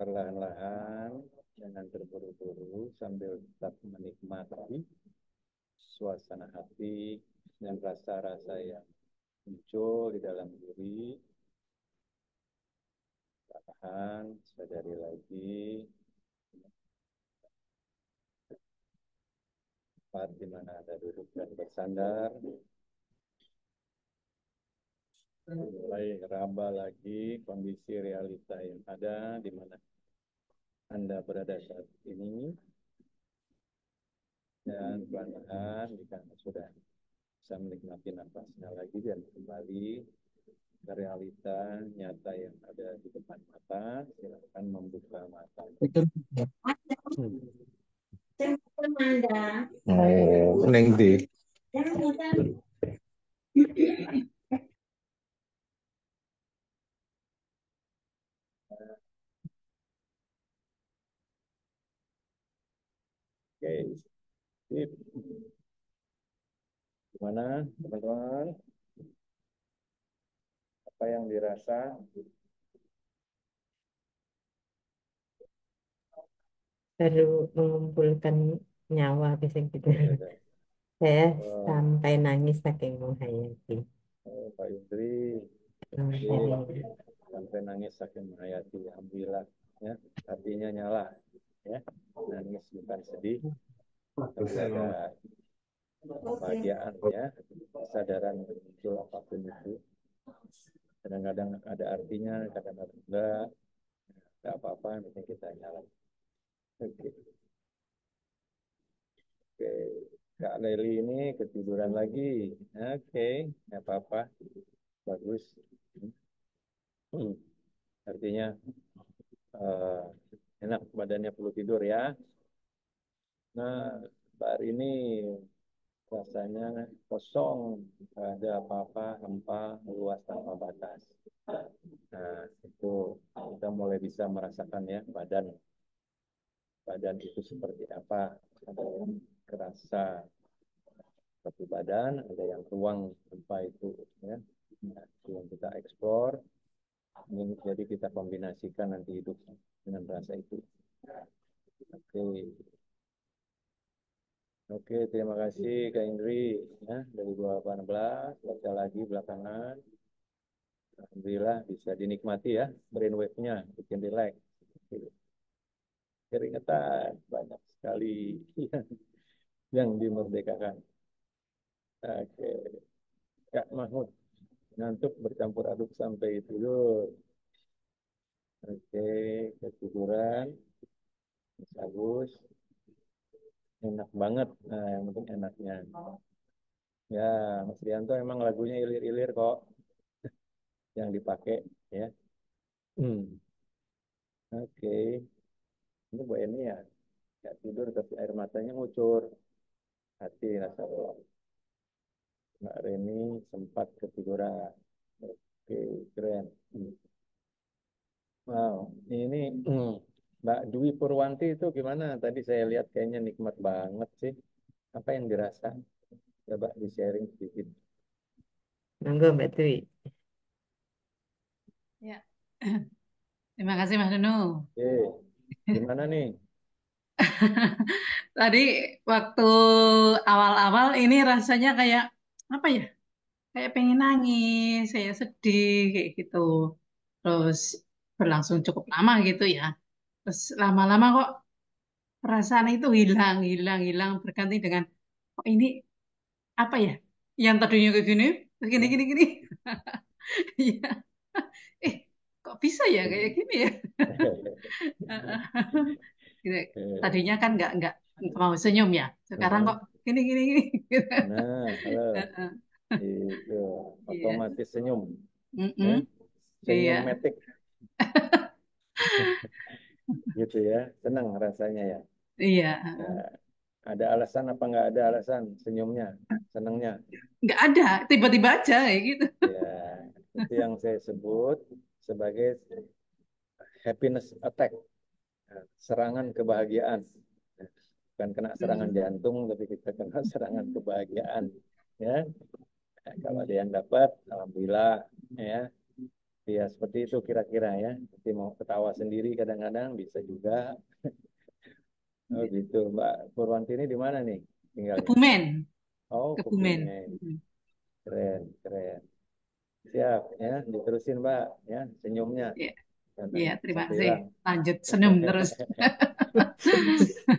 [SPEAKER 1] perlahan-lahan, jangan terburu-buru sambil tetap menikmati suasana hati dan rasa-rasa yang muncul di dalam diri. Perlahan, sadari lagi tempat di mana Anda duduk dan bersandar. Mulai raba lagi kondisi realita yang ada di mana Anda berada saat ini. Dan pelan-pelan jika Anda sudah bisa menikmati nafasnya lagi dan kembali ke realita nyata yang ada di depan mata, silakan membuka mata.
[SPEAKER 6] Oh, neng di.
[SPEAKER 1] Oke, sip. Gimana teman-teman? Apa yang dirasa?
[SPEAKER 2] Baru mengumpulkan nyawa biasanya gitu. Saya sampai nangis saking menghayati.
[SPEAKER 1] Pak Yudri, sampai nangis saking menghayati. Alhamdulillah, ya, hatinya nyala, ya, nangis bukan sedih, tapi ada kebahagiaan, ya, kesadaran muncul apapun itu. Kadang-kadang ada artinya, kadang-kadang enggak apa-apa, yang penting kita nyala. Oke. Oke, Kak Leli ini ketiduran lagi. Oke, nggak apa-apa, bagus. Artinya enak, badannya perlu tidur ya. Nah, hari ini rasanya kosong, nggak ada apa-apa, hampa, luas tanpa batas. Nah, itu kita mulai bisa merasakan ya badan itu seperti apa. Ada yang kerasa seperti badan, ada yang ruang tanpa itu, ya. Nah, yang kita eksplor, ini jadi kita kombinasikan nanti hidup dengan rasa itu. Oke. Oke, terima kasih Kak Indri ya, dari 2018, baca lagi belakangan. Alhamdulillah bisa dinikmati ya brainwave-nya, bikin relax. Keringetan banyak sekali yang dimerdekakan. Oke, Kak Mahmud ngantuk bercampur aduk sampai tidur. Oke, ketiduran, bagus, enak banget. Nah, yang penting enaknya. Ya, Mas Rianto emang lagunya ilir-ilir kok yang dipakai ya. Oke, ini Bu Eni ya, nggak tidur tapi air matanya ngucur. Hati rasa Allah. Mbak Reni sempat ketiduran. Oke, keren. Wow, ini Mbak Dwi Purwanti itu gimana? Tadi saya lihat kayaknya nikmat banget sih. Apa yang dirasa? Coba di-sharing sedikit.
[SPEAKER 2] Monggo Mbak Dwi.
[SPEAKER 7] Ya, terima kasih Mas Nunu.
[SPEAKER 1] Oke, gimana nih?
[SPEAKER 7] Tadi waktu awal-awal ini rasanya kayak apa ya? Kayak pengen nangis, saya sedih kayak gitu. Terus berlangsung cukup lama gitu ya. Terus lama-lama kok perasaan itu hilang, hilang, hilang berganti dengan kok ini apa ya? Yang tadinya kayak gini, terus gini, gini, gini. Iya. Kok bisa ya kayak gini ya? Gitu. Tadinya kan nggak mau senyum ya. Sekarang kok gini gini gini.
[SPEAKER 1] Nah, halo. Itu
[SPEAKER 7] Iya.
[SPEAKER 1] otomatis senyum.
[SPEAKER 7] Mm-mm.
[SPEAKER 1] Senyum
[SPEAKER 7] Iya.
[SPEAKER 1] metik. Gitu ya. Senang rasanya ya.
[SPEAKER 7] Iya.
[SPEAKER 1] Ya, ada alasan apa nggak ada alasan senyumnya, senangnya?
[SPEAKER 7] Nggak ada, tiba-tiba aja kayak gitu.
[SPEAKER 1] Ya, itu yang saya sebut sebagai happiness attack, serangan kebahagiaan. Bukan kena serangan jantung, tapi kita kena serangan kebahagiaan. Ya, nah, kalau ada yang dapat, alhamdulillah. Ya, Ya seperti itu kira-kira ya. Nanti mau ketawa sendiri kadang-kadang bisa juga. Oh gitu. Mbak Purwantini di mana nih tinggalnya?
[SPEAKER 7] Kebumen,
[SPEAKER 1] Oh,
[SPEAKER 7] Kebumen.
[SPEAKER 1] Kebumen. Keren, keren. Siap ya, diterusin Mbak ya senyumnya.
[SPEAKER 7] Ya, ya,
[SPEAKER 1] Jangan
[SPEAKER 7] terima
[SPEAKER 1] sampai
[SPEAKER 7] kasih.
[SPEAKER 1] hilang.
[SPEAKER 7] Lanjut senyum terus.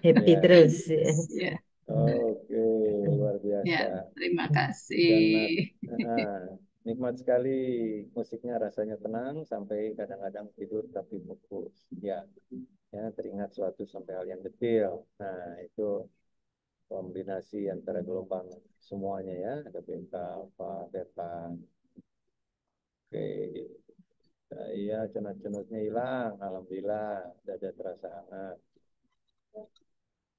[SPEAKER 2] Happy
[SPEAKER 1] Ya.
[SPEAKER 2] terus ya.
[SPEAKER 7] Ya,
[SPEAKER 1] Oke, luar
[SPEAKER 7] ya,
[SPEAKER 1] biasa.
[SPEAKER 7] terima
[SPEAKER 1] Dan
[SPEAKER 7] kasih.
[SPEAKER 1] nikmat sekali musiknya rasanya tenang sampai kadang-kadang tidur tapi fokus. Ya, ya teringat suatu sampai hal yang detail. Nah, itu kombinasi antara gelombang semuanya ya, ada beta, alfa, theta. Oke, iya cenut-cenutnya hilang, alhamdulillah, dada terasa hangat.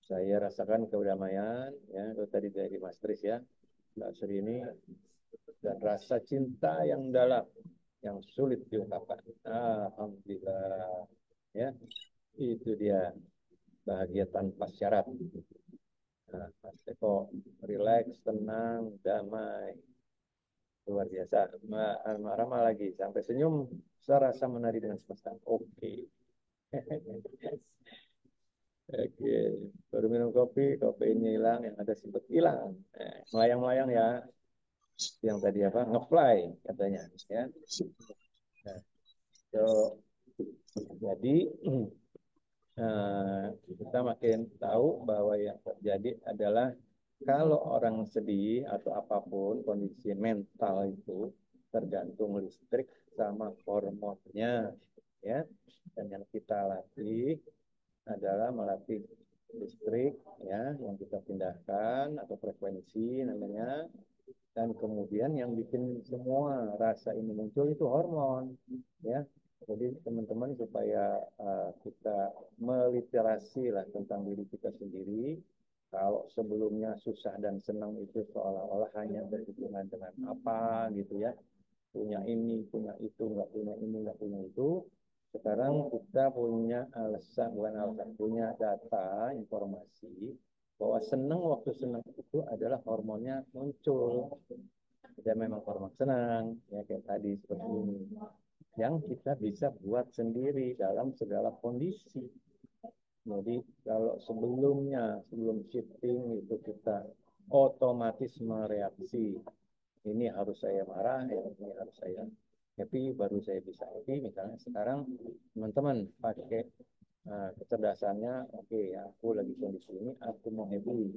[SPEAKER 1] Saya rasakan kedamaian, ya, itu tadi dari Mas Tris ya, Mbak Sri ini, dan rasa cinta yang dalam, yang sulit diungkapkan. Alhamdulillah, ya, itu dia bahagia tanpa syarat. Nah, Mas Eko, relax, tenang, damai, luar biasa. Rama lagi, sampai senyum, saya rasa menari dengan semesta. Oke. Oke, baru minum kopi, kofeinnya hilang, yang ada sempat hilang. Melayang-melayang ya, yang tadi apa, ngefly katanya, ya. Nah, so, jadi kita makin tahu bahwa yang terjadi adalah kalau orang sedih atau apapun kondisi mental itu tergantung listrik sama hormonnya, ya. Dan yang kita latih adalah melatih listrik ya yang kita pindahkan atau frekuensi namanya, dan kemudian yang bikin semua rasa ini muncul itu hormon ya. Jadi teman-teman supaya kita meliterasi lah tentang diri kita sendiri. Kalau sebelumnya susah dan senang itu seolah-olah hanya berhubungan dengan apa gitu ya, punya ini, punya itu, nggak punya ini, nggak punya itu. Sekarang kita punya alasan, bukan alasan, punya data, informasi, bahwa senang waktu senang itu adalah hormonnya muncul. Dan memang hormon senang, ya kayak tadi seperti ini. Yang kita bisa buat sendiri dalam segala kondisi. Jadi kalau sebelumnya, sebelum shifting itu kita otomatis mereaksi, ini harus saya marah, ya, ini harus saya happy, baru saya bisa happy. Misalnya sekarang teman-teman pakai kecerdasannya, oke, aku lagi kondisi ini, aku mau happy.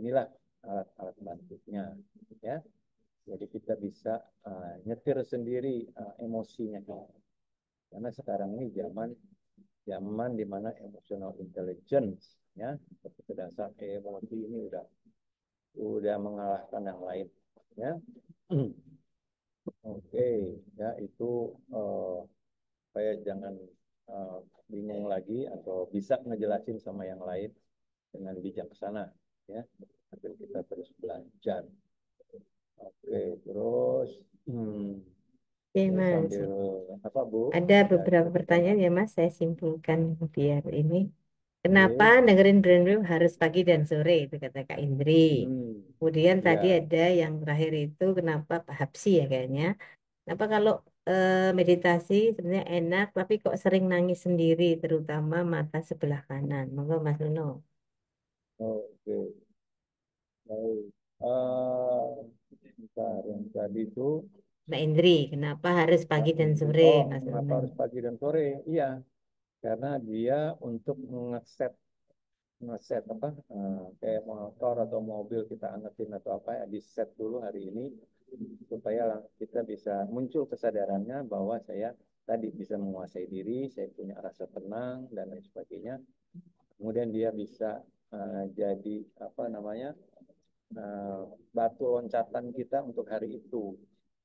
[SPEAKER 1] Inilah alat-alat bantunya, ya. Jadi kita bisa nyetir sendiri emosinya kita. Karena sekarang ini zaman zaman di mana emotional intelligence, ya, kecerdasan emosi ini udah mengalahkan yang lain, ya. Oke, ya itu supaya jangan eh, bingung lagi atau bisa ngejelasin sama yang lain dengan bijaksana, ya. Sambil kita terus belajar. Oke, terus
[SPEAKER 2] Oke,
[SPEAKER 1] ya
[SPEAKER 2] Mas.
[SPEAKER 1] sambil apa Bu?
[SPEAKER 2] Ada
[SPEAKER 1] Ya
[SPEAKER 2] beberapa
[SPEAKER 1] kita
[SPEAKER 2] pertanyaan ya, Mas. Saya simpulkan biar ini. Kenapa
[SPEAKER 1] oke.
[SPEAKER 2] dengerin Brainwave harus pagi dan sore? Itu kata Kak Indri. Kemudian tadi
[SPEAKER 1] Ya,
[SPEAKER 2] ada yang terakhir itu kenapa Pak Hapsi ya kayaknya. Kenapa kalau meditasi sebenarnya enak, tapi kok sering nangis sendiri, terutama mata sebelah kanan. Monggo Mas Nuno.
[SPEAKER 1] oke. Baik. Bentar, yang tadi itu
[SPEAKER 2] Mbak Indri, kenapa harus
[SPEAKER 1] Mbak
[SPEAKER 2] pagi dan
[SPEAKER 1] Indri.
[SPEAKER 2] sore,
[SPEAKER 1] Oh,
[SPEAKER 2] Mas
[SPEAKER 1] mengapa
[SPEAKER 2] Nuno?
[SPEAKER 1] harus pagi dan sore? Iya, karena dia untuk ngeset ngeset apa kayak motor atau mobil kita angetin atau apa ya, di set dulu hari ini supaya kita bisa muncul kesadarannya bahwa saya tadi bisa menguasai diri, saya punya rasa tenang dan lain sebagainya. Kemudian dia bisa jadi apa namanya uh, batu loncatan kita untuk hari itu,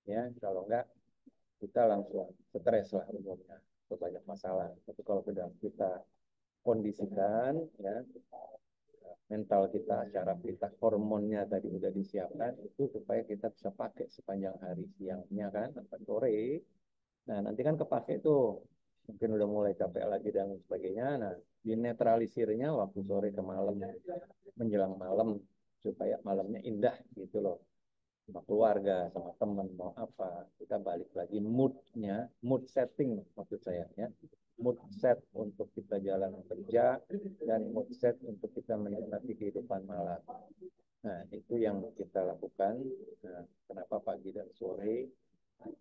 [SPEAKER 1] ya. Kalau enggak kita langsung stres lah umumnya, banyak masalah. Tapi kalau sudah kita kondisikan, ya, mental kita, cara kita, hormonnya tadi udah disiapkan itu supaya kita bisa pakai sepanjang hari, siangnya kan sampai sore. Nah, nanti kan kepake tuh, mungkin udah mulai capek lagi dan sebagainya. Nah, dinetralisirnya waktu sore ke malam, menjelang malam, supaya malamnya indah gitu loh. sama keluarga, sama teman, mau apa, kita balik lagi moodnya, mood setting maksud saya ya, mood set untuk kita jalan kerja dan mood set untuk kita menikmati kehidupan malam. Nah, itu yang kita lakukan. Nah, kenapa pagi dan sore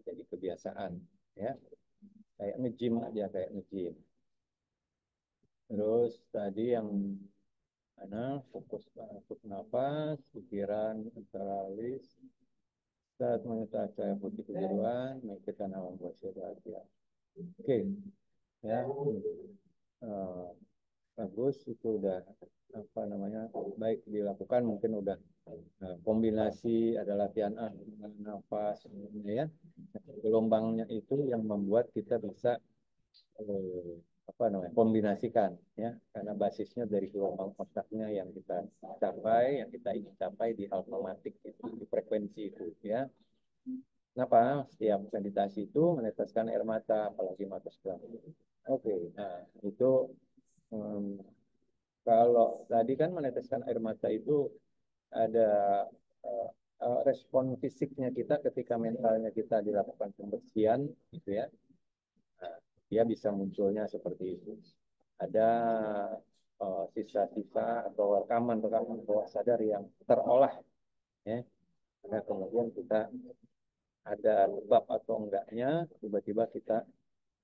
[SPEAKER 1] jadi kebiasaan ya, kayak nge-gym aja, kayak nge-gym. Terus tadi yang mana fokus untuk nafas, pikiran, neteralis, saat mengenal cahaya putih kebiruan, memikirkan alam buah bahagia. Oke, ya, Eh, bagus itu udah apa namanya baik dilakukan, mungkin udah kombinasi ada latihan nafas ya, gelombangnya itu yang membuat kita bisa apa namanya kombinasikan ya, karena basisnya dari gelombang otaknya yang kita capai, yang kita ingin capai di alfamatik itu, di frekuensi itu ya. Kenapa setiap meditasi itu meneteskan air mata, apalagi mata sebelah. Oke, nah itu hmm, kalau tadi kan meneteskan air mata itu ada uh, respon fisiknya kita ketika mentalnya kita dilakukan pembersihan gitu ya. Nah, dia bisa munculnya seperti itu. Ada sisa-sisa atau rekaman-rekaman bawah sadar yang terolah ya. Nah, kemudian kita ada sebab atau enggaknya tiba-tiba kita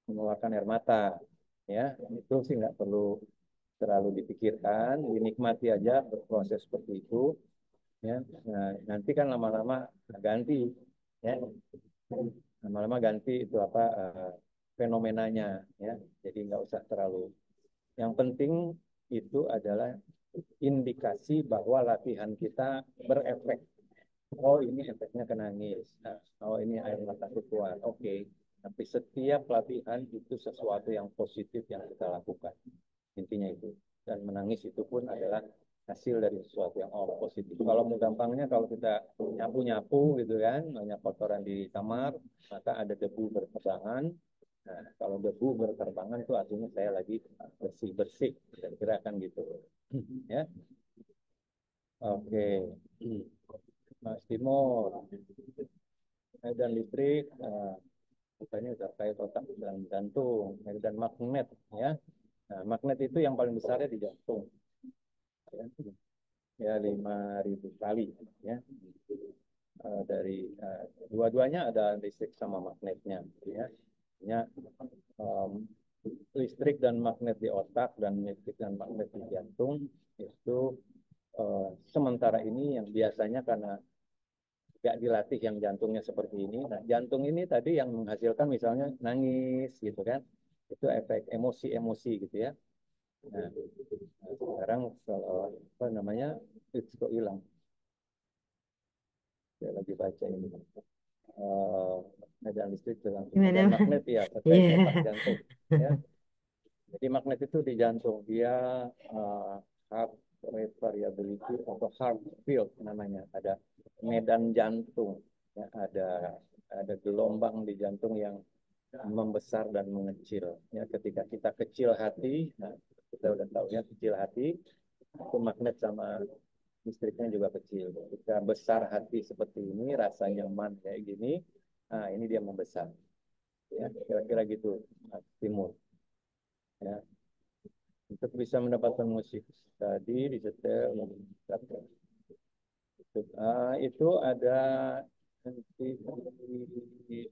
[SPEAKER 1] mengeluarkan air mata ya, itu sih nggak perlu terlalu dipikirkan, dinikmati aja berproses seperti itu ya. Nah, nanti kan lama-lama ganti ya, lama-lama ganti itu apa fenomenanya ya, jadi nggak usah terlalu, yang penting itu adalah indikasi bahwa latihan kita berefek. Oh, ini efeknya ke nangis. Nah, oh, ini air mataku keluar. Oke. Tapi setiap latihan itu sesuatu yang positif yang kita lakukan. Intinya itu. Dan menangis itu pun adalah hasil dari sesuatu yang positif. Kalau mau gampangnya, kalau kita nyapu-nyapu gitu kan, banyak kotoran di kamar, maka ada debu berterbangan. Nah, kalau debu berterbangan itu artinya saya lagi bersih-bersih. Kira-kira kan gitu. Ya. Oke. Mas Timur, medan listrik, ini terkait otak dan jantung, medan magnet, ya. Nah, magnet itu yang paling besarnya di jantung, ya 5.000 kali, ya. Dari dua-duanya ada listrik sama magnetnya, ya. Ya, um, listrik dan magnet di otak dan listrik dan magnet di jantung itu sementara ini yang biasanya karena nggak dilatih yang jantungnya seperti ini. Nah, jantung ini tadi yang menghasilkan misalnya nangis gitu kan, itu efek emosi-emosi gitu ya. Nah, sekarang kalau apa namanya itu kok hilang. Saya lagi baca ini. Medan listrik dengan
[SPEAKER 2] Gimana,
[SPEAKER 1] medan
[SPEAKER 2] Mas?
[SPEAKER 1] magnet ya terkait
[SPEAKER 2] Iya.
[SPEAKER 1] otak jantung. Ya. Jadi magnet itu di jantung, dia heart rate variability atau heart field namanya. Ada medan jantung, ya, ada gelombang di jantung yang membesar dan mengecil. Ya, ketika kita kecil hati, nah, kita udah tahu ya kecil hati, itu magnet sama listriknya juga kecil. Ketika besar hati seperti ini, rasa nyaman kayak gini, nah ini dia membesar. Ya, kira-kira gitu, Timur. Ya, untuk bisa mendapatkan musik tadi disetel itu ada nanti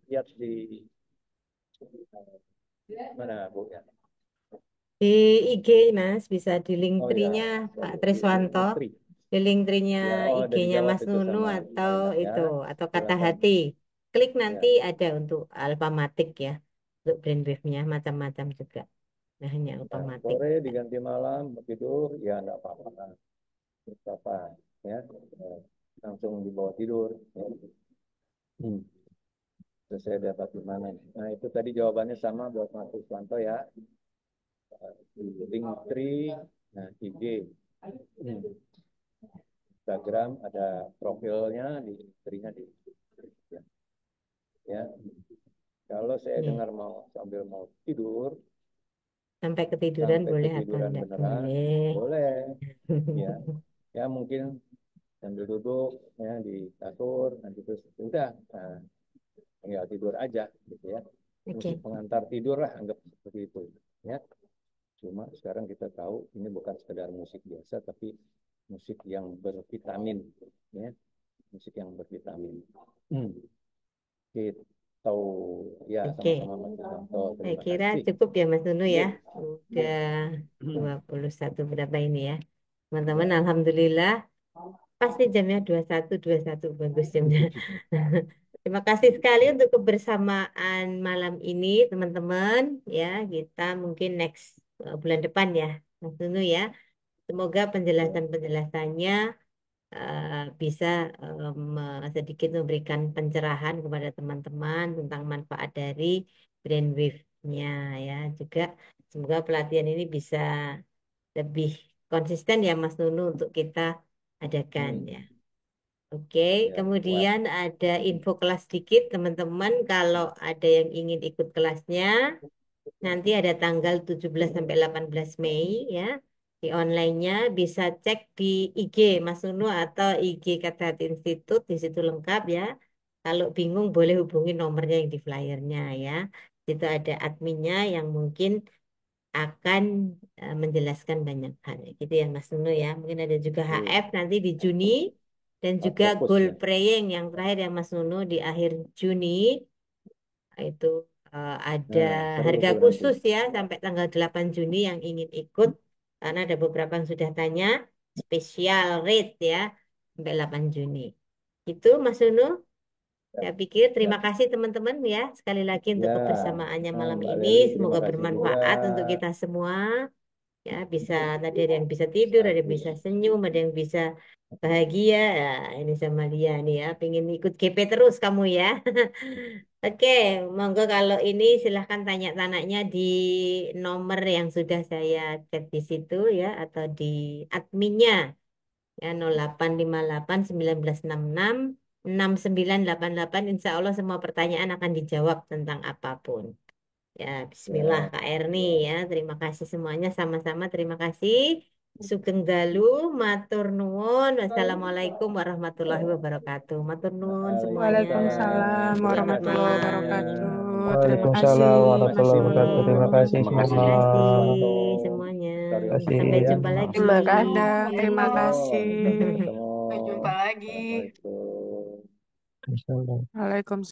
[SPEAKER 1] lihat di mana Bu ya?
[SPEAKER 2] Di IG, Mas, bisa di link
[SPEAKER 1] Oh ya,
[SPEAKER 2] tree-nya Pak Triswanto,
[SPEAKER 1] Listri.
[SPEAKER 2] di link tree-nya
[SPEAKER 1] Ya, oh ada
[SPEAKER 2] IG-nya
[SPEAKER 1] dijawab
[SPEAKER 2] Mas
[SPEAKER 1] itu
[SPEAKER 2] Nunu
[SPEAKER 1] sama
[SPEAKER 2] atau
[SPEAKER 1] Aina ya.
[SPEAKER 2] itu, atau kata
[SPEAKER 1] Silakan.
[SPEAKER 2] hati. Klik nanti
[SPEAKER 1] Ya.
[SPEAKER 2] ada untuk alfamatik ya, untuk brainwave-nya macam-macam juga. Nah, hanya
[SPEAKER 1] Ya,
[SPEAKER 2] alfamatik.
[SPEAKER 1] sore diganti malam mau tidur ya enggak apa-apa. Enggak apa ya. Langsung dibawa tidur. Ya. Terus saya dapat di mana? Nah, itu tadi jawabannya sama buat Mas Iswanto ya. Link tree, nah IG, Instagram ada profilnya di istrinya di ya. Ya. Kalau saya
[SPEAKER 2] Ya.
[SPEAKER 1] dengar sambil mau tidur,
[SPEAKER 2] Sampai ketiduran
[SPEAKER 1] sampai
[SPEAKER 2] boleh apa
[SPEAKER 1] ketiduran
[SPEAKER 2] enggak
[SPEAKER 1] beneran,
[SPEAKER 2] boleh.
[SPEAKER 1] boleh. Ya, ya mungkin sambil duduk ya di kasur, nanti terus udah tinggal tidur aja gitu ya. Musik
[SPEAKER 2] Oke.
[SPEAKER 1] pengantar tidur lah, anggap seperti itu ya. Cuma sekarang kita tahu ini bukan sekedar musik biasa, tapi musik yang bervitamin ya, musik yang bervitamin. Gitu ya,
[SPEAKER 2] Oke.
[SPEAKER 1] sama-sama Mas Susanto,
[SPEAKER 2] Saya
[SPEAKER 1] terima
[SPEAKER 2] kira
[SPEAKER 1] kasih.
[SPEAKER 2] cukup ya Mas Nunu ya.
[SPEAKER 1] Iya.
[SPEAKER 2] Udah 21 berapa ini ya. Teman-teman, alhamdulillah. Pasti jamnya 21 bagus jamnya. Terima kasih sekali untuk kebersamaan malam ini, teman-teman. Ya, kita mungkin next bulan depan ya, Mas Nunu ya. Semoga penjelasan-penjelasannya bisa sedikit memberikan pencerahan kepada teman-teman tentang manfaat dari brainwave-nya ya. Juga semoga pelatihan ini bisa lebih konsisten ya Mas Nunu untuk kita adakan ya. Oke,
[SPEAKER 1] Ya, kuat.
[SPEAKER 2] kemudian ada info kelas sedikit teman-teman. Kalau ada yang ingin ikut kelasnya, nanti ada tanggal 17 sampai 18 Mei ya. Di online-nya bisa cek di IG Mas Nunu atau IG Kata Hati Institut, di situ lengkap ya. Kalau bingung boleh hubungi nomornya yang di flyernya ya. Itu ada adminnya yang mungkin akan menjelaskan banyak hal. Gitu ya Mas Nunu ya. Mungkin ada juga
[SPEAKER 1] Iya.
[SPEAKER 2] HF nanti di Juni dan juga
[SPEAKER 1] Fokus
[SPEAKER 2] goal
[SPEAKER 1] ya.
[SPEAKER 2] praying yang terakhir ya Mas Nunu di akhir Juni. Itu ada
[SPEAKER 1] Nah, seru
[SPEAKER 2] harga
[SPEAKER 1] tuh nanti.
[SPEAKER 2] khusus ya sampai tanggal 8 Juni yang ingin ikut karena ada beberapa yang sudah tanya spesial rate ya sampai 8 Juni. Itu Mas Nunu. Saya pikir terima kasih teman-teman ya sekali lagi untuk
[SPEAKER 1] Ya,
[SPEAKER 2] kebersamaannya malam
[SPEAKER 1] Mbak
[SPEAKER 2] ini.
[SPEAKER 1] Leli, terima
[SPEAKER 2] Semoga
[SPEAKER 1] kasih juga.
[SPEAKER 2] bermanfaat untuk kita semua. Ya, bisa tadi ada yang bisa tidur, ada yang bisa senyum, ada yang bisa bahagia. Ya, ini sama dia nih ya, pengen ikut GP terus kamu ya. Oke, monggo kalau ini silahkan tanya-tanyanya di nomor yang sudah saya chat di situ ya, atau di adminnya ya 0858 1966 6988. Insya Allah semua pertanyaan akan dijawab tentang apapun. Ya, Bismillah
[SPEAKER 1] Ya,
[SPEAKER 2] Kak Erni ya. Terima kasih semuanya sama-sama. Terima kasih. Sugeng Dalu, matur nuwun. Wassalamualaikum warahmatullahi wabarakatuh. Matur nuwun semuanya.
[SPEAKER 4] Waalaikumsalam
[SPEAKER 1] Terima
[SPEAKER 2] Selamat
[SPEAKER 1] kasih
[SPEAKER 4] warahmatullahi
[SPEAKER 2] malam.
[SPEAKER 4] wabarakatuh. Terima
[SPEAKER 6] Waalaikumsalam
[SPEAKER 4] kasih Mas
[SPEAKER 6] warahmatullahi
[SPEAKER 2] Oke,
[SPEAKER 6] wabarakatuh. Terima
[SPEAKER 4] Nunu.
[SPEAKER 6] kasih
[SPEAKER 1] Terima
[SPEAKER 2] terima
[SPEAKER 1] kasih
[SPEAKER 6] semua.
[SPEAKER 2] kasih
[SPEAKER 1] Susanto.
[SPEAKER 2] semuanya.
[SPEAKER 1] Terima
[SPEAKER 6] Terima kasih
[SPEAKER 2] Sampai
[SPEAKER 6] ya.
[SPEAKER 2] jumpa lagi.
[SPEAKER 4] Terima kasih.
[SPEAKER 3] Assalamualaikum.
[SPEAKER 4] Terima kasih.
[SPEAKER 1] Sampai ketemu.
[SPEAKER 3] Sampai jumpa lagi.
[SPEAKER 1] Assalamualaikum.
[SPEAKER 6] Assalamualaikum.
[SPEAKER 4] Waalaikumsalam.